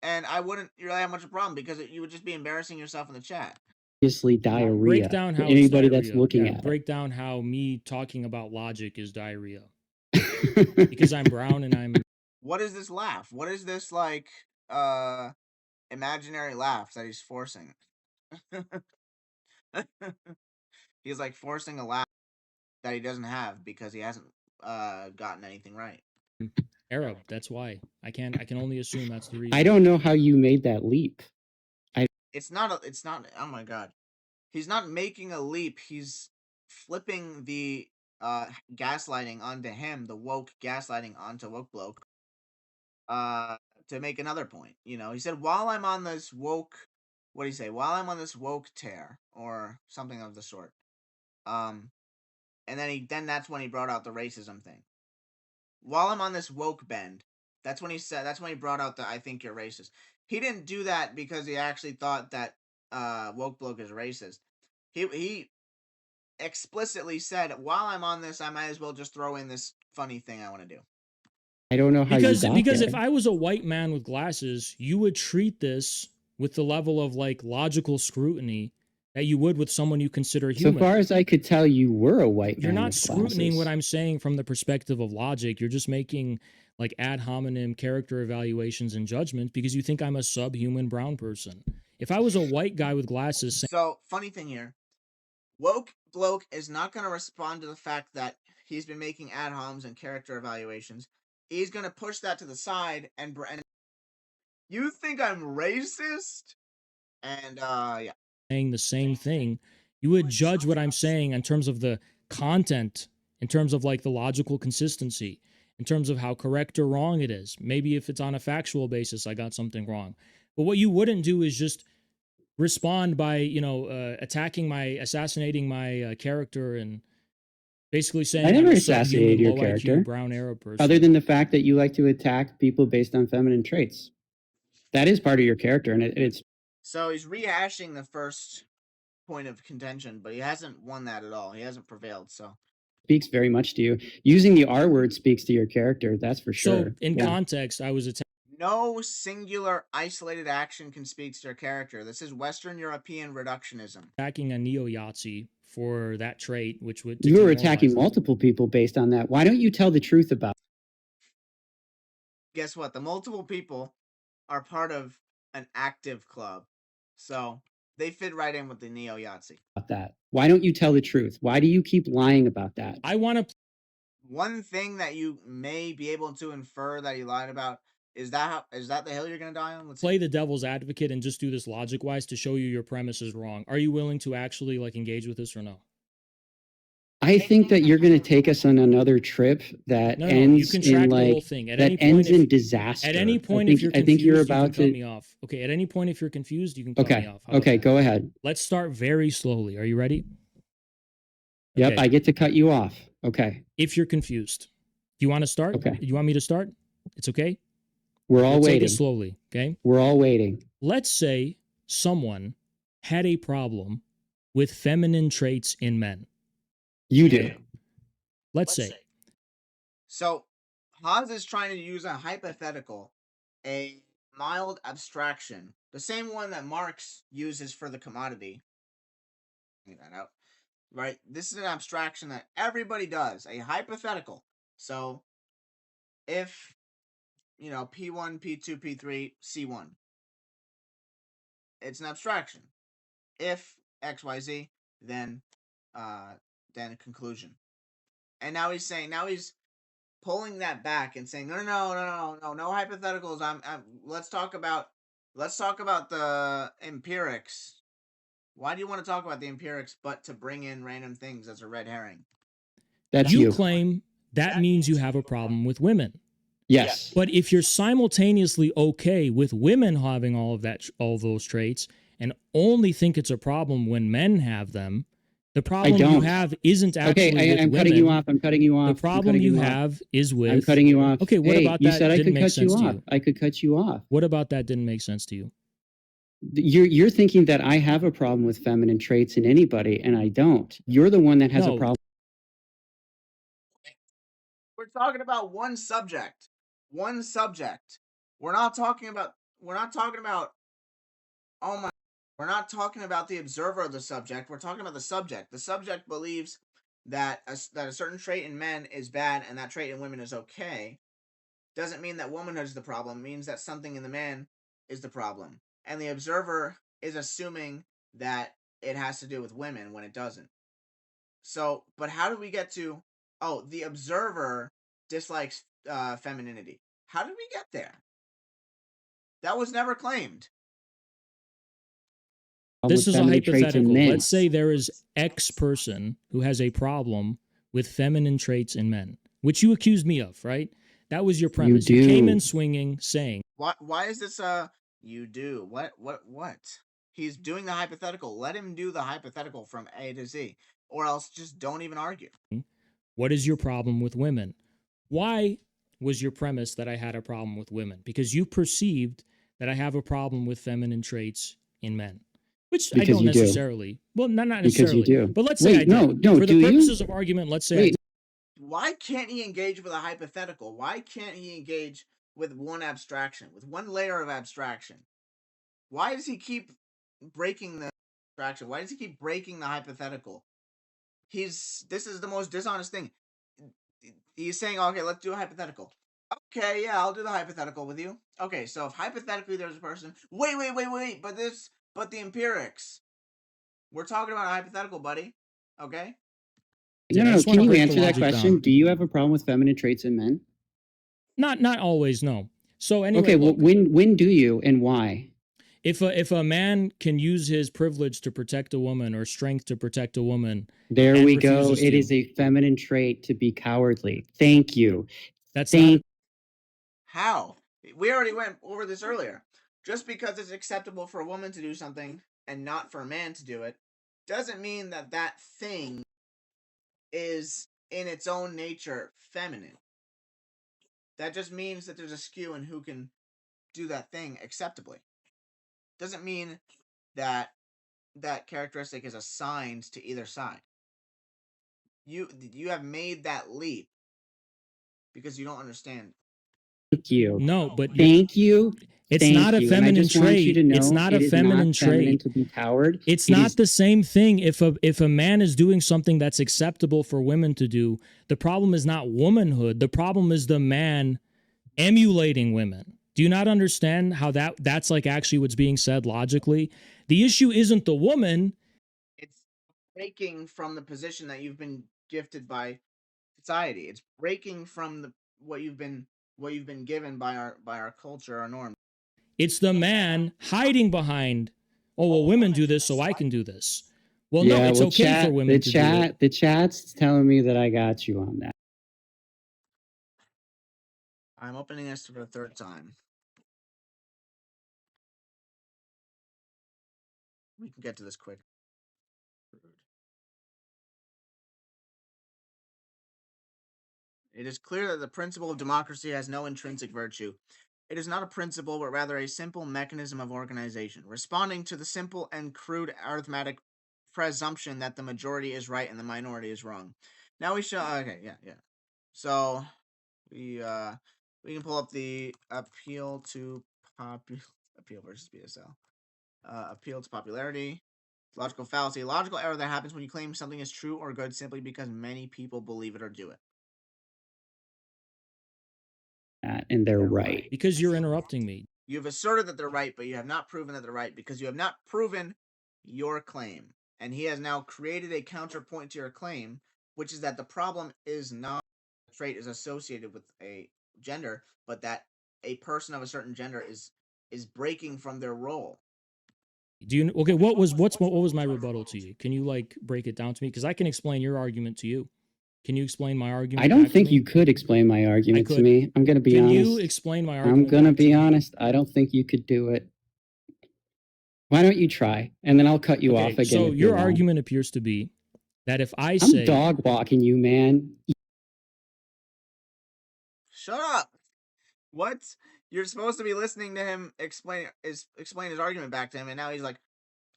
And I wouldn't really have much of a problem because you would just be embarrassing yourself in the chat. Obviously diarrhea. Break down how anybody diarrhea. that's looking at break down how me talking about logic is diarrhea. Because I'm brown and I'm. What is this laugh? What is this like imaginary laugh that he's forcing? He's like forcing a laugh that he doesn't have because he hasn't gotten anything right. Arab, that's why. I can only assume that's the reason. I don't know how you made that leap. It's not oh my god. He's not making a leap. He's flipping the gaslighting onto him, the woke gaslighting onto Woke Bloke. To make another point. He said, while I'm on this woke, what do you say? While I'm on this woke tear, or something of the sort. And then that's when he brought out the racism thing. While I'm on this woke bend, that's when he brought out the I think you're racist. He didn't do that because he actually thought that Woke Bloke is racist. He explicitly said, while I'm on this, I might as well just throw in this funny thing I want to do. I don't know how because you got because there. If I was a white man with glasses, you would treat this with the level of like logical scrutiny that you would with someone you consider human. So far as I could tell, you were a white man. You're not with scrutinizing glasses. what I'm saying from the perspective of logic. You're just making like ad hominem character evaluations and judgments because you think I'm a subhuman brown person. If I was a white guy with glasses. So, funny thing here. Woke Bloke is not going to respond to the fact that he's been making ad homs and character evaluations. He's going to push that to the side and you think I'm racist? And yeah. Saying the same thing, you would judge what I'm saying in terms of the content, in terms of like the logical consistency, in terms of how correct or wrong it is. Maybe if it's on a factual basis, I got something wrong. But what you wouldn't do is just respond by, assassinating my character and basically saying I never I'm assassinated your character. Brown Arab person. Other than the fact that you like to attack people based on feminine traits. That is part of your character, and it's. So he's rehashing the first point of contention, but he hasn't won that at all. He hasn't prevailed, so. Speaks very much to you. Using the R word speaks to your character, that's for sure. So, in context, I was attacking. No singular isolated action can speak to their character. This is Western European reductionism. Attacking a neo-Yahtzee for that trait, which would... You were attacking multiple people based on that. Why don't you tell the truth about it? Guess what? The multiple people are part of an active club. So they fit right in with the neo-Yahtzee. About that. Why don't you tell the truth? Why do you keep lying about that? I want to... One thing that you may be able to infer that he lied about is that the hill you're going to die on? Let's play the devil's advocate and just do this logic-wise to show you your premise is wrong. Are you willing to actually like engage with this or no? I think that you're going to take us on another trip that ends in like in disaster. At any point, if you're confused, I think you're about to cut me off. Okay, at any point, if you're confused, you can cut me off. Okay, go ahead. Let's start very slowly. Are you ready? Yep, Okay. I get to cut you off. Okay. If you're confused, do you want to start? Okay. Do you want me to start? It's okay. We're all We'll take waiting. it slowly. Okay. We're all waiting. Let's say someone had a problem with feminine traits in men. You do. Let's say. So, Haz is trying to use a hypothetical, a mild abstraction, the same one that Marx uses for the commodity. Get that out. Right? This is an abstraction that everybody does, a hypothetical. So, if, P1, P2, P3, C1, it's an abstraction. If XYZ, then conclusion. And now he's pulling that back and saying, no hypotheticals. Let's talk about the empirics. Why do you want to talk about the empirics but to bring in random things as a red herring? That's you you. claim that means you have a problem with women. Yes. But if you're simultaneously okay with women having all of those traits and only think it's a problem when men have them, the problem you have isn't actually with I'm women. cutting you off. I'm cutting you off. The problem you have is with... I'm cutting you off. Okay, what about you that said I didn't could make cut sense you to off. you? I could cut you off. What about that didn't make sense to you? You're thinking that I have a problem with feminine traits in anybody, and I don't. You're the one that has a problem. We're talking about one subject. One subject. We're not talking about oh my, we're not talking about the observer of the subject. We're talking about the subject. The subject believes that a certain trait in men is bad and that trait in women is okay. Doesn't mean that womanhood is the problem. It means that something in the man is the problem. And the observer is assuming that it has to do with women when it doesn't. So, but how do we get to, the observer dislikes femininity? How did we get there? That was never claimed. This is a hypothetical. Let's say there is X person who has a problem with feminine traits in men, which you accused me of, right? That was your premise. You came in swinging, saying... Why is this you do? What? He's doing the hypothetical. Let him do the hypothetical from A to Z. Or else just don't even argue. What is your problem with women? Why was your premise that I had a problem with women? Because you perceived that I have a problem with feminine traits in men. Which I don't necessarily. Well, not necessarily. Because you do. But let's say I do. No, for the purposes of argument, let's say I do. Why can't he engage with a hypothetical? Why can't he engage with one abstraction, with one layer of abstraction? Why does he keep breaking the abstraction? Why does he keep breaking the hypothetical? This is the most dishonest thing. He's saying, okay, let's do a hypothetical. Okay, yeah, I'll do the hypothetical with you. Okay, so if hypothetically there's a person... Wait, but the empirics. We're talking about a hypothetical, buddy. Okay? No, can you answer that question? Do you have a problem with feminine traits in men? Not always, no. So anyway... Okay, well, when do you and why? If a man can use his privilege to protect a woman or strength to protect a woman... There we go. It is a feminine trait to be cowardly. Thank you. How? We already went over this earlier. Just because it's acceptable for a woman to do something and not for a man to do it, doesn't mean that that thing is in its own nature feminine. That just means that there's a skew in who can do that thing acceptably. Doesn't mean that that characteristic is assigned to either side. You have made that leap because you don't understand. Thank you. No, but thank you. It's not a feminine trait. It's not a feminine trait. To be coward. It's not the same thing. If a man is doing something that's acceptable for women to do, the problem is not womanhood. The problem is the man emulating women. Do you not understand how that's like actually what's being said logically? The issue isn't the woman. It's breaking from the position that you've been gifted by society. It's breaking from what you've been given by our culture, our norms. It's the man hiding behind, oh, well, women do this, so I can do this. Well, no, it's okay for women to do it. The chat's telling me that I got you on that. I'm opening this for the third time. We can get to this quick. It is clear that the principle of democracy has no intrinsic virtue. It is not a principle, but rather a simple mechanism of organization, responding to the simple and crude arithmetic presumption that the majority is right and the minority is wrong. Now we shall. Okay, yeah. So we can pull up the appeal versus BSL. Appeal to popularity. Logical fallacy. Logical error that happens when you claim something is true or good simply because many people believe it or do it. And they're right. Because you're interrupting me. You've asserted that they're right, but you have not proven that they're right because you have not proven your claim. And he has now created a counterpoint to your claim, which is that the problem is not a trait is associated with a gender, but that a person of a certain gender is breaking from their role. Do you okay? What was my rebuttal to you? Can you like break it down to me? Because I can explain your argument to you. Can you explain my argument? I don't think you could explain my argument to me. I'm going to be honest. Can you explain my argument? I'm going to be honest. I don't think you could do it. Why don't you try? And then I'll cut you off again. So your argument appears to be that if I say I'm dog walking you, man. Shut up. What? You're supposed to be listening to him explain his argument back to him, and now he's like,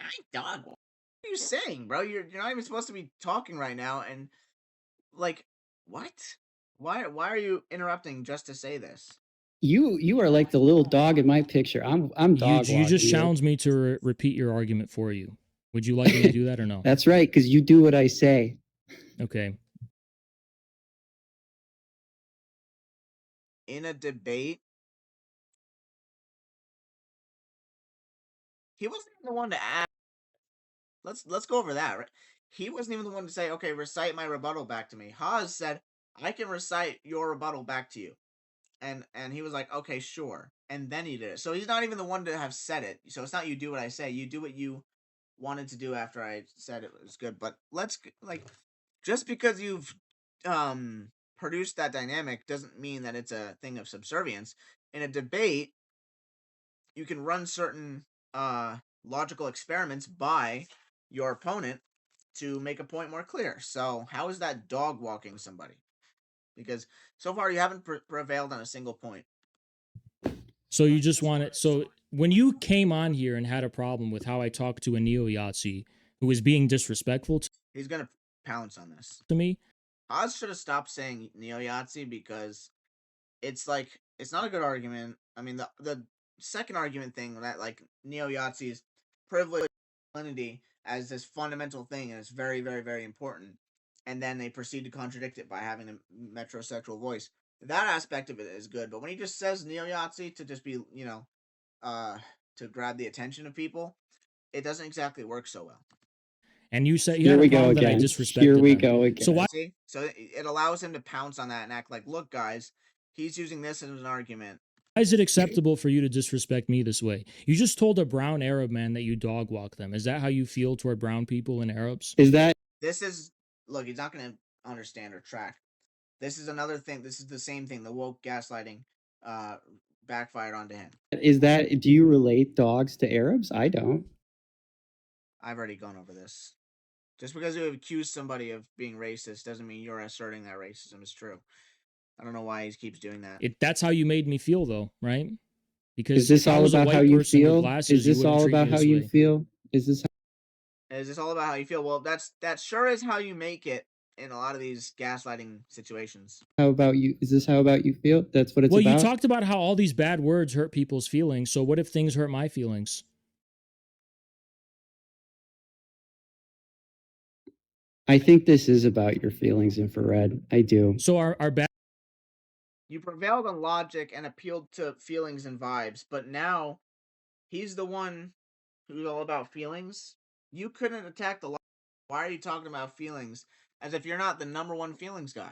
I dog. What are you saying, bro? You're not even supposed to be talking right now, and like, what? Why are you interrupting just to say this? You are like the little dog in my picture. I'm dog walking. You just challenged me to repeat your argument for you. Would you like me to do that or no? That's right, because you do what I say. Okay. In a debate, he wasn't even the one to ask. Let's go over that, right? He wasn't even the one to say, okay, recite my rebuttal back to me. Haz said, I can recite your rebuttal back to you. And he was like, okay, sure. And then he did it. So he's not even the one to have said it. So it's not you do what I say. You do what you wanted to do after I said it was good. But let's, like, just because you've produced that dynamic doesn't mean that it's a thing of subservience. In a debate, you can run certain logical experiments by your opponent to make a point more clear. So how is that dog walking somebody? Because so far you haven't prevailed on a single point. So you just want it. So when you came on here and had a problem with how I talked to a neo-Yahtzee who was being disrespectful he's going to pounce on this. To me? Oz should have stopped saying neo-Yahtzee because it's like, it's not a good argument. I mean, the second argument thing that like neo-Yahtzees privilege masculinity as this fundamental thing and it's very, very, very important. And then they proceed to contradict it by having a metrosexual voice. That aspect of it is good, but when he just says neo-Yahtzee to just be, to grab the attention of people, it doesn't exactly work so well. And you said Here we go again. Here we go again. So why? See? So it allows him to pounce on that and act like, look, guys, he's using this as an argument. Why is it acceptable for you to disrespect me this way? You just told a brown Arab man that you dog walk them. Is that how you feel toward brown people and Arabs? Look, he's not going to understand or track. This is another thing. This is the same thing. The woke gaslighting backfired onto him. Do you relate dogs to Arabs? I don't. I've already gone over this. Just because you accuse somebody of being racist doesn't mean you're asserting that racism is true. I don't know why he keeps doing that. That's how you made me feel, though, right? Because is this all about how you feel? Is this all about how you feel? Is this all about how you feel? Well, that sure is how you make it in a lot of these gaslighting situations. How about you? Is this how about you feel? That's what it's about? Well, you talked about how all these bad words hurt people's feelings. So what if things hurt my feelings? I think this is about your feelings, Infrared. I do. So our bad. You prevailed on logic and appealed to feelings and vibes, but now he's the one who's all about feelings. You couldn't attack the logic. Why are you talking about feelings as if you're not the number one feelings guy?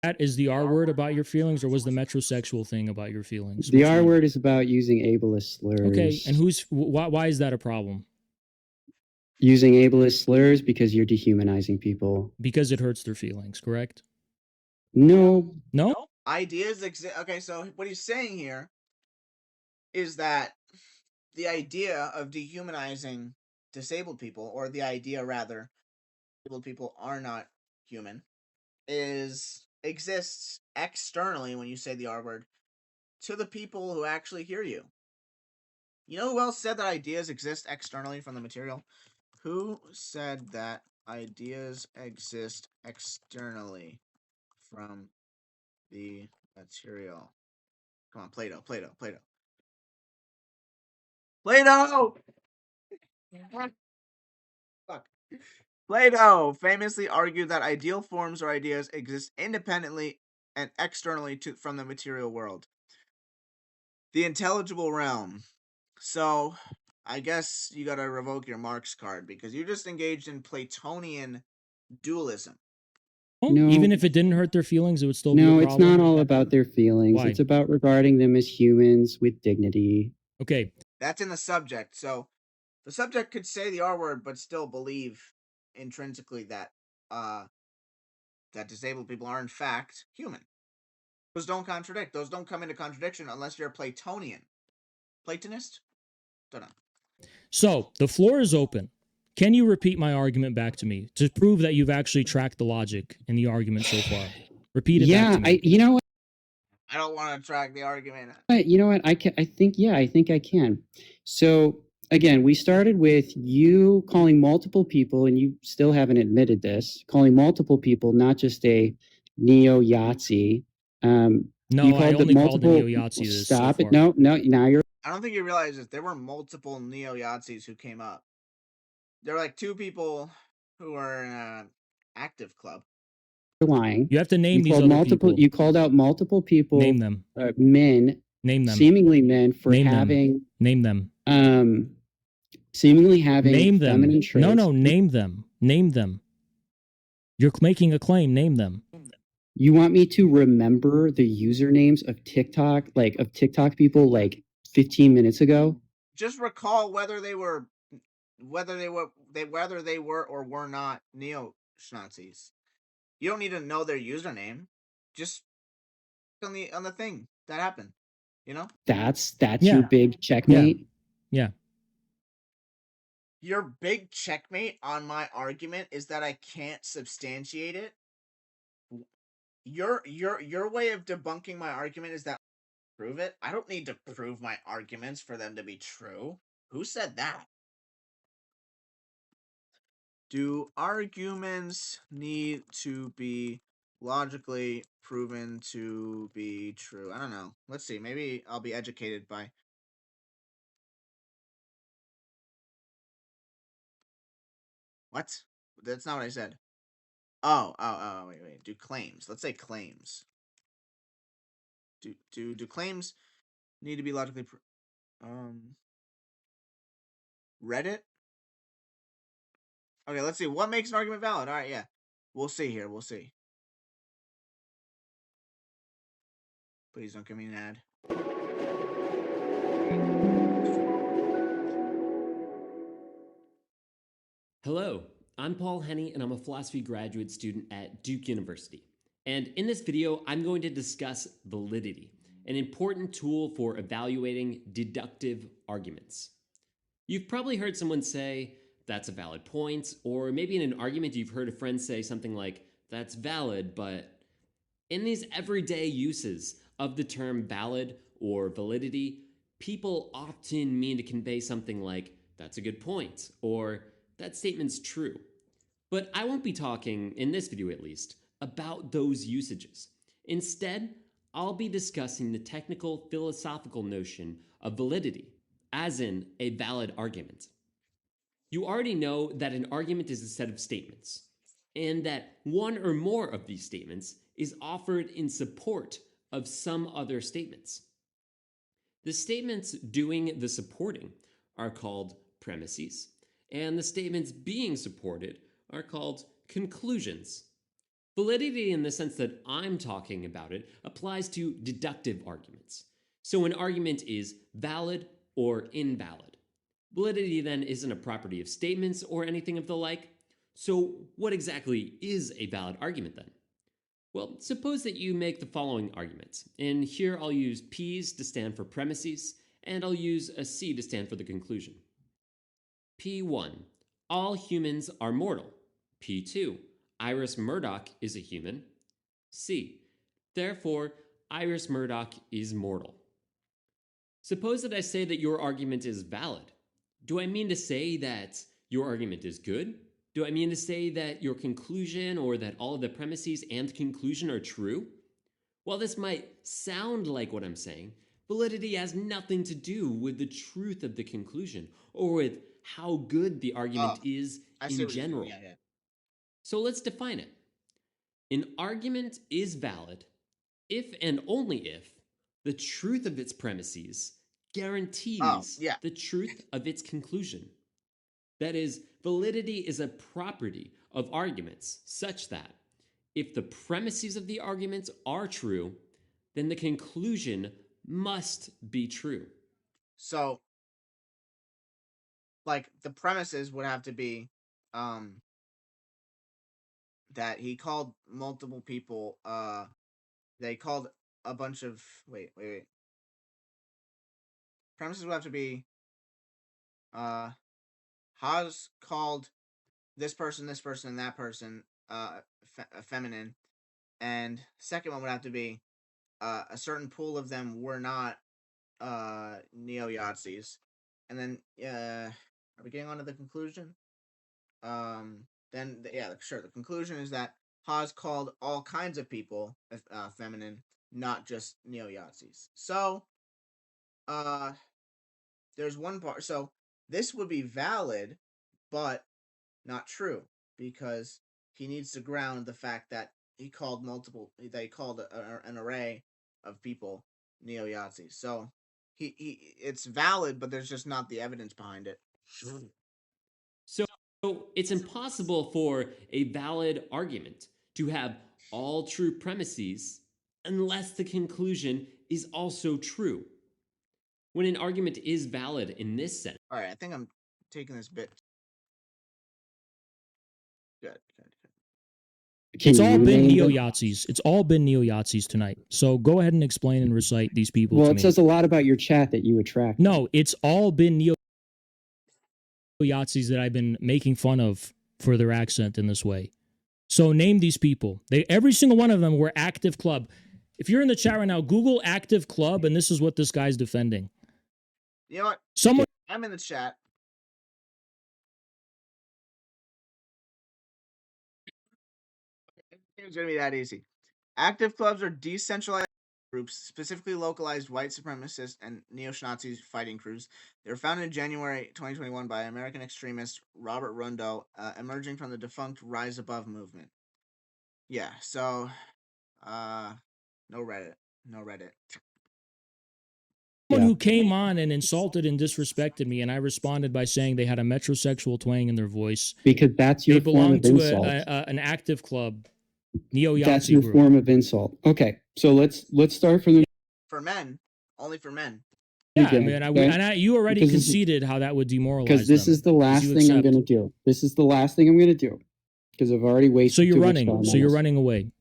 That is the R word about your feelings, or was the metrosexual thing about your feelings? The R word is about using ableist slurs. Okay, and why is that a problem? Using ableist slurs because you're dehumanizing people. Because it hurts their feelings, correct? No. Ideas exist. Okay, so what he's saying here is that the idea of dehumanizing disabled people, or the idea rather, disabled people are not human, is exists externally when you say the R word to the people who actually hear you. You know who else said that ideas exist externally from the material? Who said that ideas exist externally from the material? Come on, Plato. Fuck. Plato famously argued that ideal forms or ideas exist independently and externally from the material world, the intelligible realm. So, I guess you gotta revoke your Marx card because you just engaged in Platonian dualism. No. Even if it didn't hurt their feelings, it would still be a No, problem. it's not all about their feelings. Why? It's about regarding them as humans with dignity. Okay. That's in the subject. So the subject could say the R word but still believe intrinsically that that disabled people are in fact human. Those don't contradict. Those don't come into contradiction unless you're a Platonian. Platonist? Don't know. So the floor is open. Can you repeat my argument back to me to prove that you've actually tracked the logic in the argument so far? Repeat it back to me. You know what? I don't want to track the argument. You know what? I think I can. So again, we started with you calling multiple people, and you still haven't admitted this, calling multiple people, not just a neo-Yahtzee. No, I only called the neo-Yahtzee this Stop so it. far. No, now you're I don't think you realize that there were multiple neo-Yazis who came up. There were like two people who were in an active club. lying. You have to name You these called other multiple. people. You called out multiple people. Name them. Men. Name them. Seemingly men for Name having. them. Name them. Seemingly having name them. feminine traits. No, name them. Name them. You're making a claim. Name them. You want me to remember the usernames of TikTok, like of TikTok people, like 15 minutes ago? Just recall whether they were or were not neo-Nazis. You don't need to know their username. Just on the thing that happened. You know? That's Yeah. your big checkmate. Yeah. Your big checkmate on my argument is that I can't substantiate it. Your way of debunking my argument is that I prove it. I don't need to prove my arguments for them to be true. Who said that? Do arguments need to be logically proven to be true? I don't know. Let's see. Maybe I'll be educated by. What? That's not what I said. Oh, wait. Do claims. Let's say claims. Do claims need to be logically Reddit? Okay, let's see. What makes an argument valid? All right, yeah. We'll see here. We'll see. Please don't give me an ad. Hello, I'm Paul Henney, and I'm a philosophy graduate student at Duke University. And in this video, I'm going to discuss validity, an important tool for evaluating deductive arguments. You've probably heard someone say, that's a valid point, or maybe in an argument you've heard a friend say something like, that's valid, but in these everyday uses of the term valid or validity, people often mean to convey something like, that's a good point, or that statement's true. But I won't be talking, in this video at least, about those usages. Instead, I'll be discussing the technical philosophical notion of validity, as in a valid argument. You already know that an argument is a set of statements, and that one or more of these statements is offered in support of some other statements. The statements doing the supporting are called premises, and the statements being supported are called conclusions. Validity, in the sense that I'm talking about it, applies to deductive arguments. So an argument is valid or invalid. Validity then isn't a property of statements or anything of the like. So what exactly is a valid argument then? Well, suppose that you make the following argument, and here I'll use P's to stand for premises, and I'll use a C to stand for the conclusion. P1, all humans are mortal. P2, Iris Murdoch is a human. C. Therefore, Iris Murdoch is mortal. Suppose that I say that your argument is valid. Do I mean to say that your argument is good? Do I mean to say that your conclusion or that all of the premises and conclusion are true? While this might sound like what I'm saying, validity has nothing to do with the truth of the conclusion or with how good the argument is in general. Yeah. So let's define it. An argument is valid if and only if the truth of its premises guarantees the truth of its conclusion. That is, validity is a property of arguments such that if the premises of the arguments are true, then the conclusion must be true. So, like, the premises would have to be that he called multiple people, they called a bunch of, wait. Premises would have to be, Haz called this person, and that person, feminine, and second one would have to be, a certain pool of them were not, neo-Yazis, and then, are we getting on to the conclusion? Then, sure, the conclusion is that Haz called all kinds of people, feminine, not just neo-Yazis. So, there's one part, so this would be valid, but not true, because he needs to ground the fact that he called an array of people neo-Yazis. So it's valid, but there's just not the evidence behind it. So it's impossible for a valid argument to have all true premises unless the conclusion is also true. When an argument is valid in this sense. All right, I think I'm taking this bit. Good. It's all been neo-Yazis. It's all been neo-Yazis tonight. So go ahead and explain and recite these people. Well, it says a lot about your chat that you attract. No, it's all been neo-Yazis that I've been making fun of for their accent in this way. So name these people. Every single one of them were active club. If you're in the chat right now, Google active club, and this is what this guy's defending. You know what? Someone. I'm in the chat. It's going to be that easy. Active clubs are decentralized groups, specifically localized white supremacist and neo-Nazi fighting crews. They were founded in January 2021 by American extremist Robert Rundo, emerging from the defunct Rise Above movement. Yeah, so, no Reddit. Someone who came on and insulted and disrespected me, and I responded by saying they had a metrosexual twang in their voice. Because that's your form of insult. They belong to an active club, neo-Yazi That's your group. form of insult. Okay, so let's start from the... For men. Only for men. Yeah, I mean, you already conceded how that would demoralize them. Because this is the last thing I'm going to do. This is the last thing I'm going to do. Because I've already wasted... So you're running. So you're running away.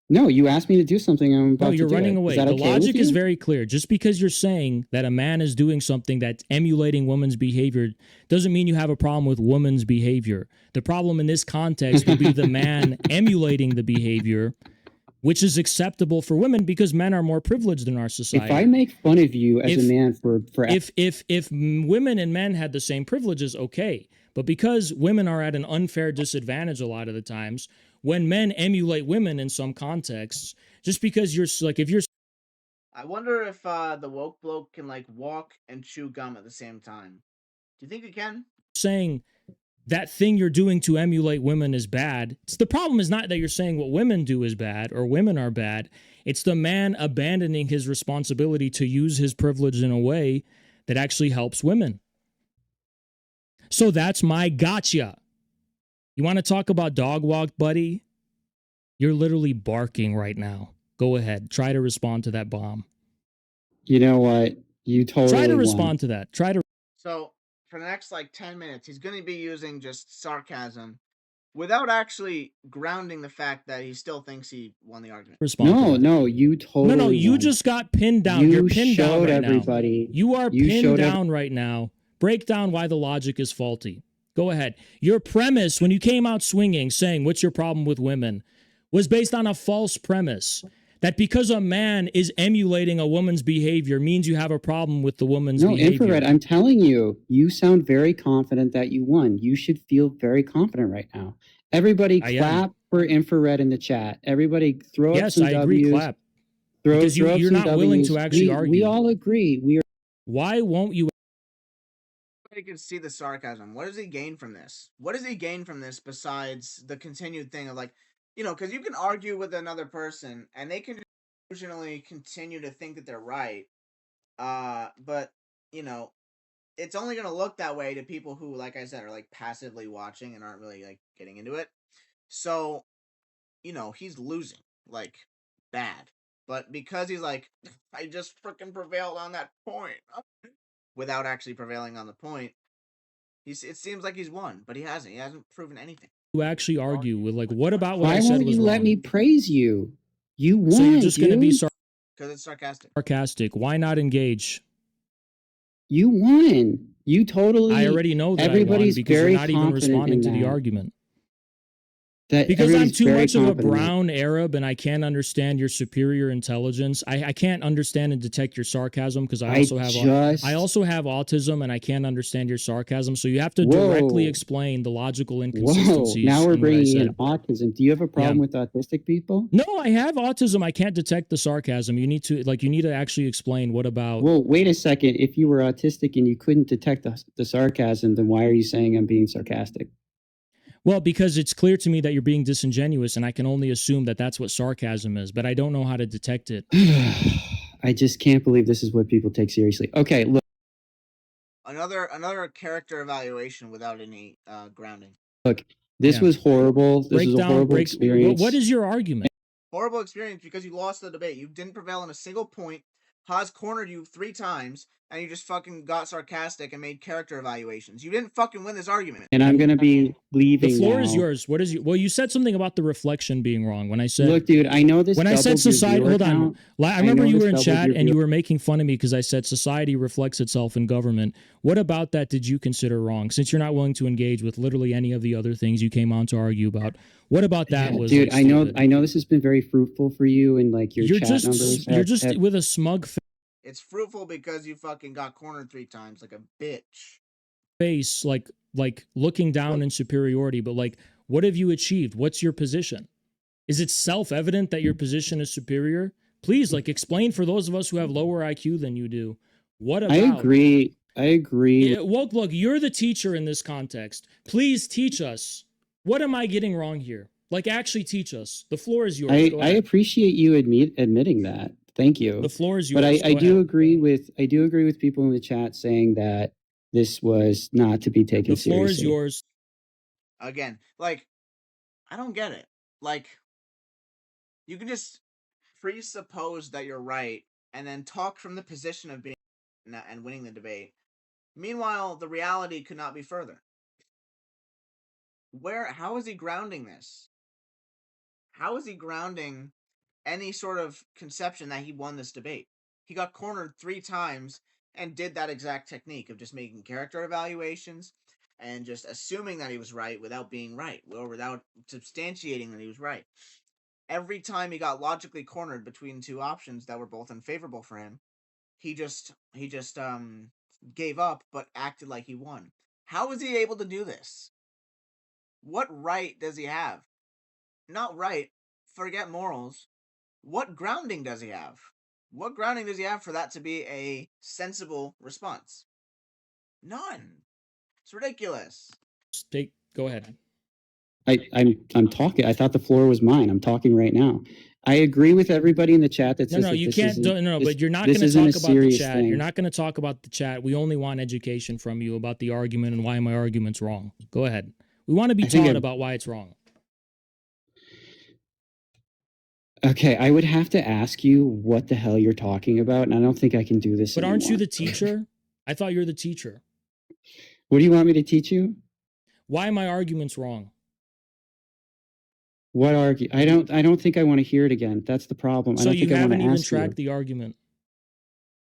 No, you asked me to do something. I'm about to do it. No, you're running away. The logic is very clear. Just because you're saying that a man is doing something that's emulating woman's behavior doesn't mean you have a problem with woman's behavior. The problem in this context would be the man emulating the behavior, which is acceptable for women because men are more privileged in our society. If I make fun of you as a man for if women and men had the same privileges, okay. But because women are at an unfair disadvantage a lot of the times, when men emulate women in some contexts, just because you're like, if you're... I wonder if the woke bloke can like walk and chew gum at the same time. Do you think he can? Saying that thing you're doing to emulate women is bad. The problem is not that you're saying what women do is bad or women are bad. It's the man abandoning his responsibility to use his privilege in a way that actually helps women. So that's my gotcha. You want to talk about dog walk, buddy? You're literally barking right now. Go ahead. Try to respond to that bomb. You know what? You totally try to respond to that. So for the next like 10 minutes, he's going to be using just sarcasm without actually grounding the fact that he still thinks he won the argument. No, you totally No, you just got pinned down. You're pinned down right everybody. Now. You are pinned down right now. Break down why the logic is faulty. Go ahead. Your premise when you came out swinging, saying, what's your problem with women, was based on a false premise that because a man is emulating a woman's behavior means you have a problem with the woman's behavior. Infrared, I'm telling you, you sound very confident that you won. You should feel very confident right now. Everybody clap for Infrared in the chat. Everybody throw up some W's. Yes, I agree, clap. Because you're not willing to actually argue. We all agree. Why won't you? You can see the sarcasm. What does he gain from this? What does he gain from this besides the continued thing of like, you know, because you can argue with another person and they can delusionally continue to think that they're right. But, you know, it's only going to look that way to people who, like I said, are like passively watching and aren't really like getting into it. So, you know, he's losing like bad. But because he's like, I just freaking prevailed on that point without actually prevailing on the point, it seems like he's won, but he hasn't. He hasn't proven anything. You actually argue with like, what about what I said was wrong? Why won't you let me praise you? You won, so you're just going to be because it's sarcastic. Why not engage? You won. You totally. I already know that everybody's I won because very you're not even responding to the argument. Because I'm too much of a brown Arab and I can't understand your superior intelligence. I can't understand and detect your sarcasm because I also have autism and I can't understand your sarcasm. So you have to directly explain the logical inconsistencies. Now we're bringing in autism. Do you have a problem with autistic people? No, I have autism. I can't detect the sarcasm. You need to actually explain what about. Well, wait a second. If you were autistic and you couldn't detect the sarcasm, then why are you saying I'm being sarcastic? Well, because it's clear to me that you're being disingenuous, and I can only assume that that's what sarcasm is, but I don't know how to detect it. I just can't believe this is what people take seriously. Okay, look. Another character evaluation without any grounding. Look, this was horrible. This was a horrible experience. What is your argument? Horrible experience because you lost the debate. You didn't prevail on a single point. Haz cornered you 3 times, and you just fucking got sarcastic and made character evaluations. You didn't fuking win this argument. And I'm going to be leaving The floor now. is yours. What is you? Well, you said something about the reflection being wrong. When I said, look, dude, I know this. When I said society, hold on. I remember you were in chat and you were making fun of me because I said society reflects itself in government. What about that did you consider wrong? Since you're not willing to engage with literally any of the other things you came on to argue about, what about that was? Dude, I know this has been very fruitful for you and like your chat numbers. You're just with a smug It's fruitful because you fucking got cornered 3 times like a bitch. Face, like looking down in superiority, but like, what have you achieved? What's your position? Is it self-evident that your position is superior? Please, like, explain for those of us who have lower IQ than you do. What about? I agree. Yeah, Woke Bloke, you're the teacher in this context. Please teach us. What am I getting wrong here? Like, actually teach us. The floor is yours. I appreciate you admitting that. Thank you. The floor is yours. But I do agree with people in the chat saying that this was not to be taken seriously. The floor is yours. Again, like, I don't get it. Like, you can just presuppose that you're right and then talk from the position of being and winning the debate. Meanwhile, the reality could not be further. How is he grounding this? How is he grounding any sort of conception that he won this debate? He got cornered 3 times and did that exact technique of just making character evaluations and just assuming that he was right without being right, or without substantiating that he was right. Every time he got logically cornered between 2 options that were both unfavorable for him, he just gave up but acted like he won. How is he able to do this? What right does he have? Not right, forget morals. What grounding does he have? What grounding does he have for that to be a sensible response? None. It's ridiculous. Go ahead. I'm talking. I thought the floor was mine. I'm talking right now. I agree with everybody in the chat that says but you're not going to talk about the chat. You're not going to talk about the chat. We only want education from you about the argument and why my argument's wrong. Go ahead. We want to be taught about why it's wrong. Okay, I would have to ask you what the hell you're talking about, and I don't think I can do this. But aren't you the teacher? I thought you're the teacher. What do you want me to teach you? Why my argument's wrong. What argue? I don't think I want to hear it again. That's the problem. So you haven't even tracked the argument.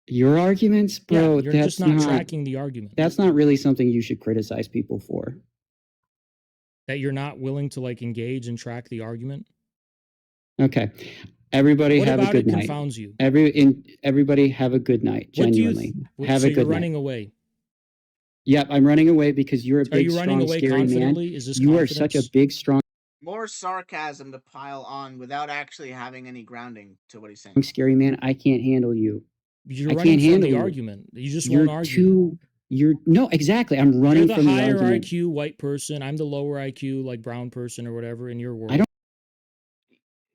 Your arguments, bro. Yeah, you're just not tracking the argument. That's not really something you should criticize people for. That you're not willing to like engage and track the argument. Okay. Everybody What have a about good it night. confounds you? Everybody have a good night. What do you Genuinely. Have so a you're good running night. away. Yep, I'm running away because you're a Are big, you running strong, away scary man. confidently? Is this You are confidence? such a big, strong, More sarcasm to pile on without actually having any grounding to what he's saying. scary man. I can't handle you. You're I running can't from handle the you. argument. You just You're won't argue. no, exactly. I'm running You're the from the higher argument. IQ white person. I'm the lower IQ like brown person or whatever in your world. I don't.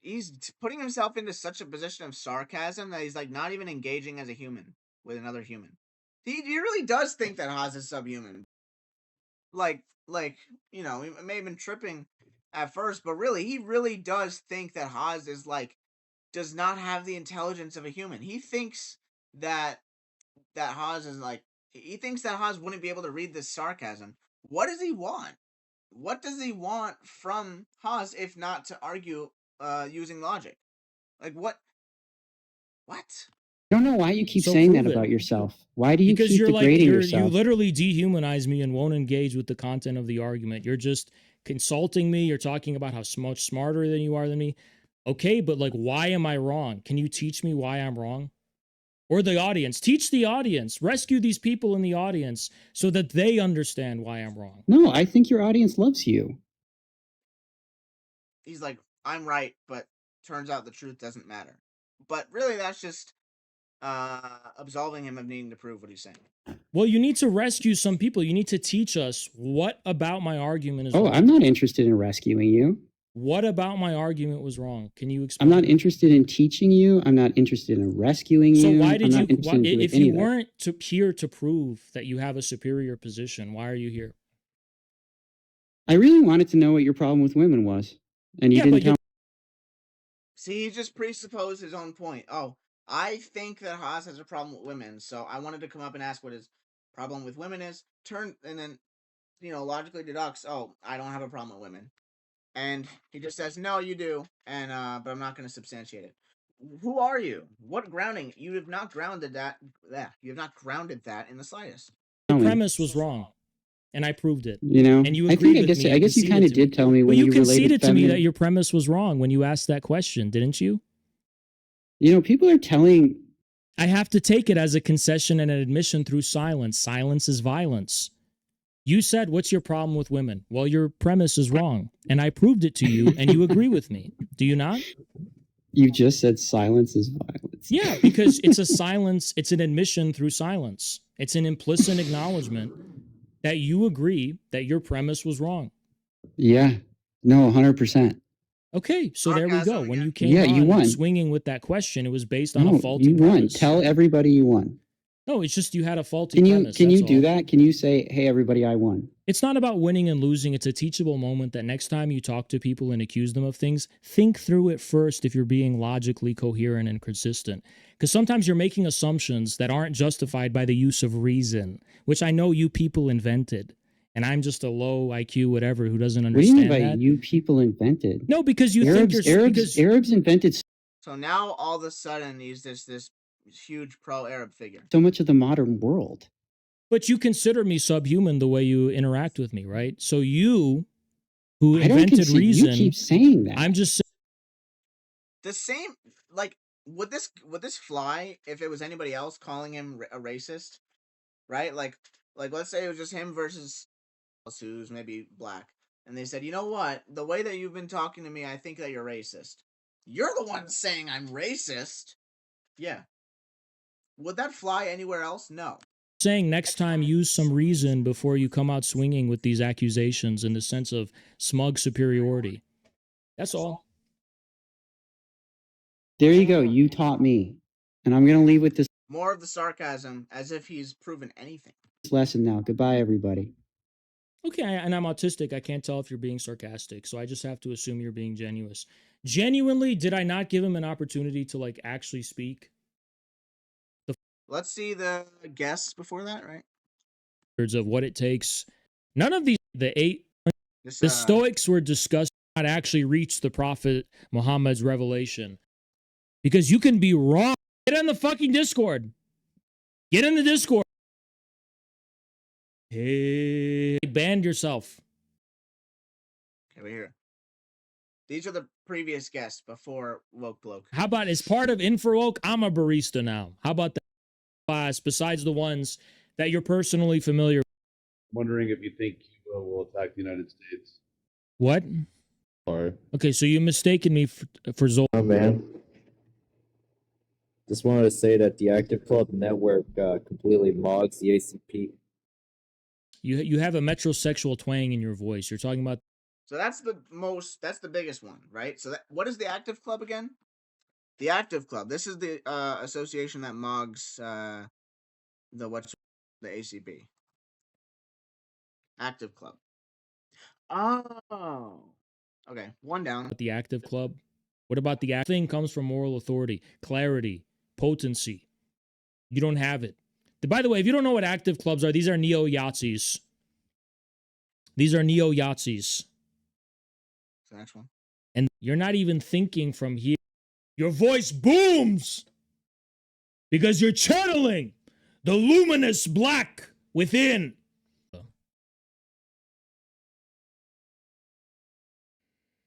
He's putting himself into such a position of sarcasm that he's like not even engaging as a human with another human. He really does think that Haz is subhuman. Like you know, he may have been tripping at first, but really, he really does think that Haz is like does not have the intelligence of a human. He thinks that Haz is like he thinks that Haz wouldn't be able to read this sarcasm. What does he want? What does he want from Haz if not to argue using logic? Like what? What? I don't know why you keep So saying that prove it. about yourself. Why do you Because keep you're like degrading you yourself? literally dehumanize me and won't engage with the content of the argument. You're just consulting me. You're talking about how much smarter than you are than me. Okay, but like, why am I wrong? Can you teach me why I'm wrong? Or the audience, teach the audience, rescue these people in the audience so that they understand why I'm wrong. No, I think your audience loves you. He's like, I'm right, but turns out the truth doesn't matter. But really, that's just absolving him of needing to prove what he's saying. Well, you need to rescue some people. You need to teach us what about my argument is wrong. I'm not interested in rescuing you. What about my argument was wrong? Can you explain? I'm not interested in teaching you. I'm not interested in rescuing you. So why did you? If you weren't here to prove that you have a superior position, why are you here? I really wanted to know what your problem with women was, and you didn't tell me. See, he just presupposed his own point. Oh, I think that Haz has a problem with women, so I wanted to come up and ask what his problem with women is. And then, logically deducts, oh, I don't have a problem with women. And he just says, no, you do, and but I'm not going to substantiate it. Who are you? What grounding? You have not grounded that. You have not grounded that in the slightest. The premise was wrong, and I proved it. And you agreed with me. I guess you kind of did tell me when you conceded to me that your premise was wrong when you asked that question, didn't you? People are telling. I have to take it as a concession and an admission through silence. Silence is violence. You said, what's your problem with women? Well, your premise is wrong. And I proved it to you, and you agree with me. Do you not? You just said silence is violence. Yeah, because it's a silence. It's an admission through silence. It's an implicit acknowledgement that you agree that your premise was wrong. Yeah. No, 100%. Okay, so there we go. When you came you won. Swinging with that question, it was based on a faulty you won. premise. Tell everybody you won. No, it's just you had a faulty premise. Can you do that? Can you say, hey, everybody, I won? It's not about winning and losing. It's a teachable moment that next time you talk to people and accuse them of things, think through it first if you're being logically coherent and consistent. Because sometimes you're making assumptions that aren't justified by the use of reason, which I know you people invented. And I'm just a low IQ whatever who doesn't understand that. What do you mean by you people invented? No, because you Arabs, think you're... Arabs invented... So now, all of a sudden, he's this huge pro-Arab figure. So much of the modern world. But you consider me subhuman the way you interact with me, right? So you, who invented reason... You keep saying that. I'm just saying... The same... Like, would this fly if it was anybody else calling him a racist? Right? Like let's say it was just him versus... who's maybe black, and they said, you know what, the way that you've been talking to me, I think that you're racist. You're the one saying I'm racist. Yeah. Would that fly anywhere else? No. Saying next time use some reason before you come out swinging with these accusations in the sense of smug superiority. That's all. There you go. You taught me. And I'm going to leave with this. More of the sarcasm as if he's proven anything. Lesson now. Goodbye, everybody. Okay, and I'm autistic. I can't tell if you're being sarcastic, so I just have to assume you're being genuine. Genuinely, did I not give him an opportunity to, like, actually speak? Let's see the guess before that, right? Of what it takes. None of these, the Stoics were discussing not actually reach the Prophet Muhammad's revelation. Because you can be wrong. Get in the fucking Discord. Get in the Discord. Hey, banned yourself. Okay, we hear. These are the previous guests before Woke Bloke. How about as part of InfoWoke, I'm a barista now. How about that class besides the ones that you're personally familiar with? Wondering if you think Cuba will attack the United States. What? Sorry. Okay, so you mistaken me for Zol. Oh, man. Just wanted to say that the Active Club network completely mods the ACP. You have a metrosexual twang in your voice. You're talking about. So that's the biggest one, right? So what is the Active Club again? The Active Club. This is the association that mogs the ACP. Active Club. Oh. Okay, one down. The Active Club. What about the thing comes from moral authority, clarity, potency. You don't have it. By the way, if you don't know what active clubs are, these are neo-Yahtzees. These are neo-Yahtzees. The next one. And you're not even thinking from here. Your voice booms because you're channeling the luminous black within.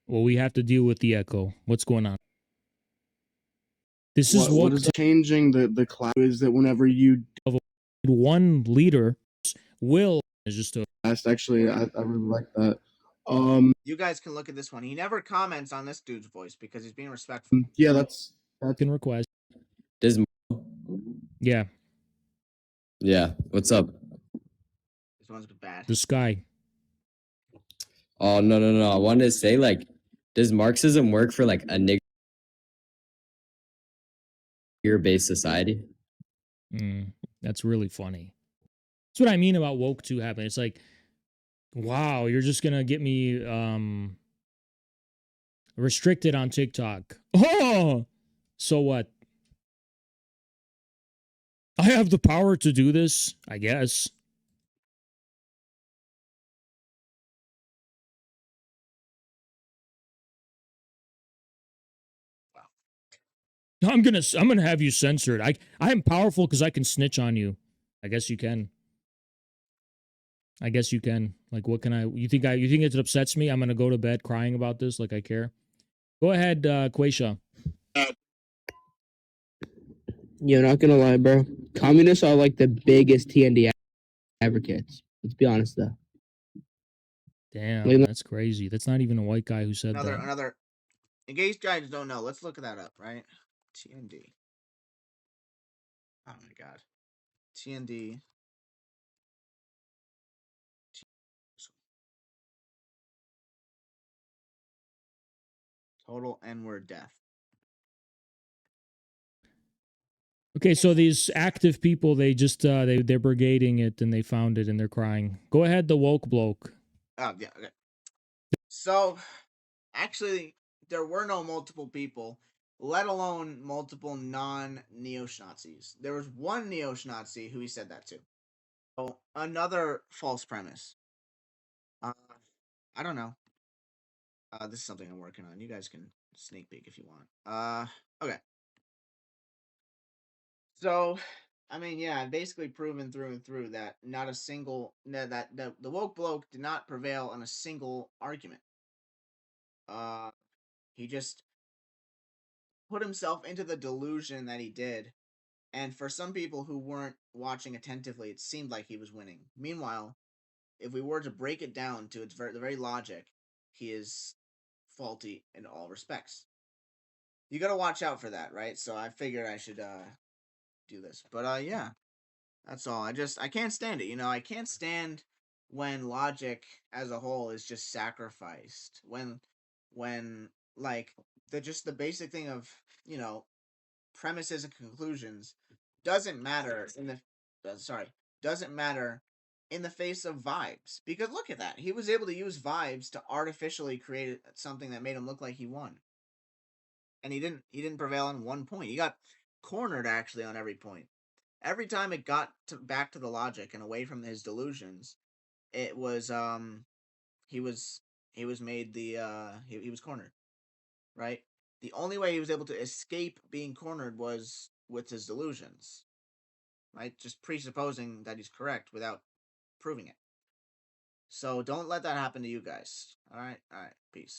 Well, we have to deal with the echo. What's going on? This is what is changing the cloud is that whenever you one leader will is just a actually I really like that. You guys can look at this one. He never comments on this dude's voice because he's being respectful. Yeah, that's can request. Does yeah. Yeah. What's up? This one's bad. The sky. Oh no. I wanted to say, like, does Marxism work for like a nigger-based society? That's really funny. That's what I mean about woke 2 happening. It's like, wow, you're just gonna get me restricted on TikTok. Oh, so what? I have the power to do this, I guess. I'm gonna have you censored. I am powerful because I can snitch on you. I guess you can. Like, what can I? You think it upsets me? I'm gonna go to bed crying about this. Like I care. Go ahead, Quaisha. You're not gonna lie, bro. Communists are like the biggest TND advocates. Let's be honest, though. Damn, that's crazy. That's not even a white guy who said that. Another. In case guys don't know, let's look that up, right? TND. Oh my god. TND. Total N-word death. Okay, so these active people, they just they're brigading it and they found it and they're crying. Go ahead, the woke bloke. Oh yeah, okay. So actually there were no multiple people, let alone multiple non-neo-Nazis. There was one neo-Nazi who he said that to. So another false premise. I don't know. This is something I'm working on. You guys can sneak peek if you want. Okay. So, I mean, yeah, I've basically proven through and through that not a single that the woke bloke did not prevail on a single argument. He just put himself into the delusion that he did, and for some people who weren't watching attentively, it seemed like he was winning. Meanwhile, if we were to break it down to the very logic, he is faulty in all respects. You gotta watch out for that, right? So I figured I should do this. But yeah. That's all. I can't stand it. I can't stand when logic as a whole is just sacrificed. When like the basic thing of, premises and conclusions doesn't matter in the face of vibes. Because look at that. He was able to use vibes to artificially create something that made him look like he won. And he didn't prevail on one point. He got cornered actually on every point. Every time it got back to the logic and away from his delusions, it was he was cornered, right? The only way he was able to escape being cornered was with his delusions, right? Just presupposing that he's correct without proving it. So don't let that happen to you guys. All right, peace.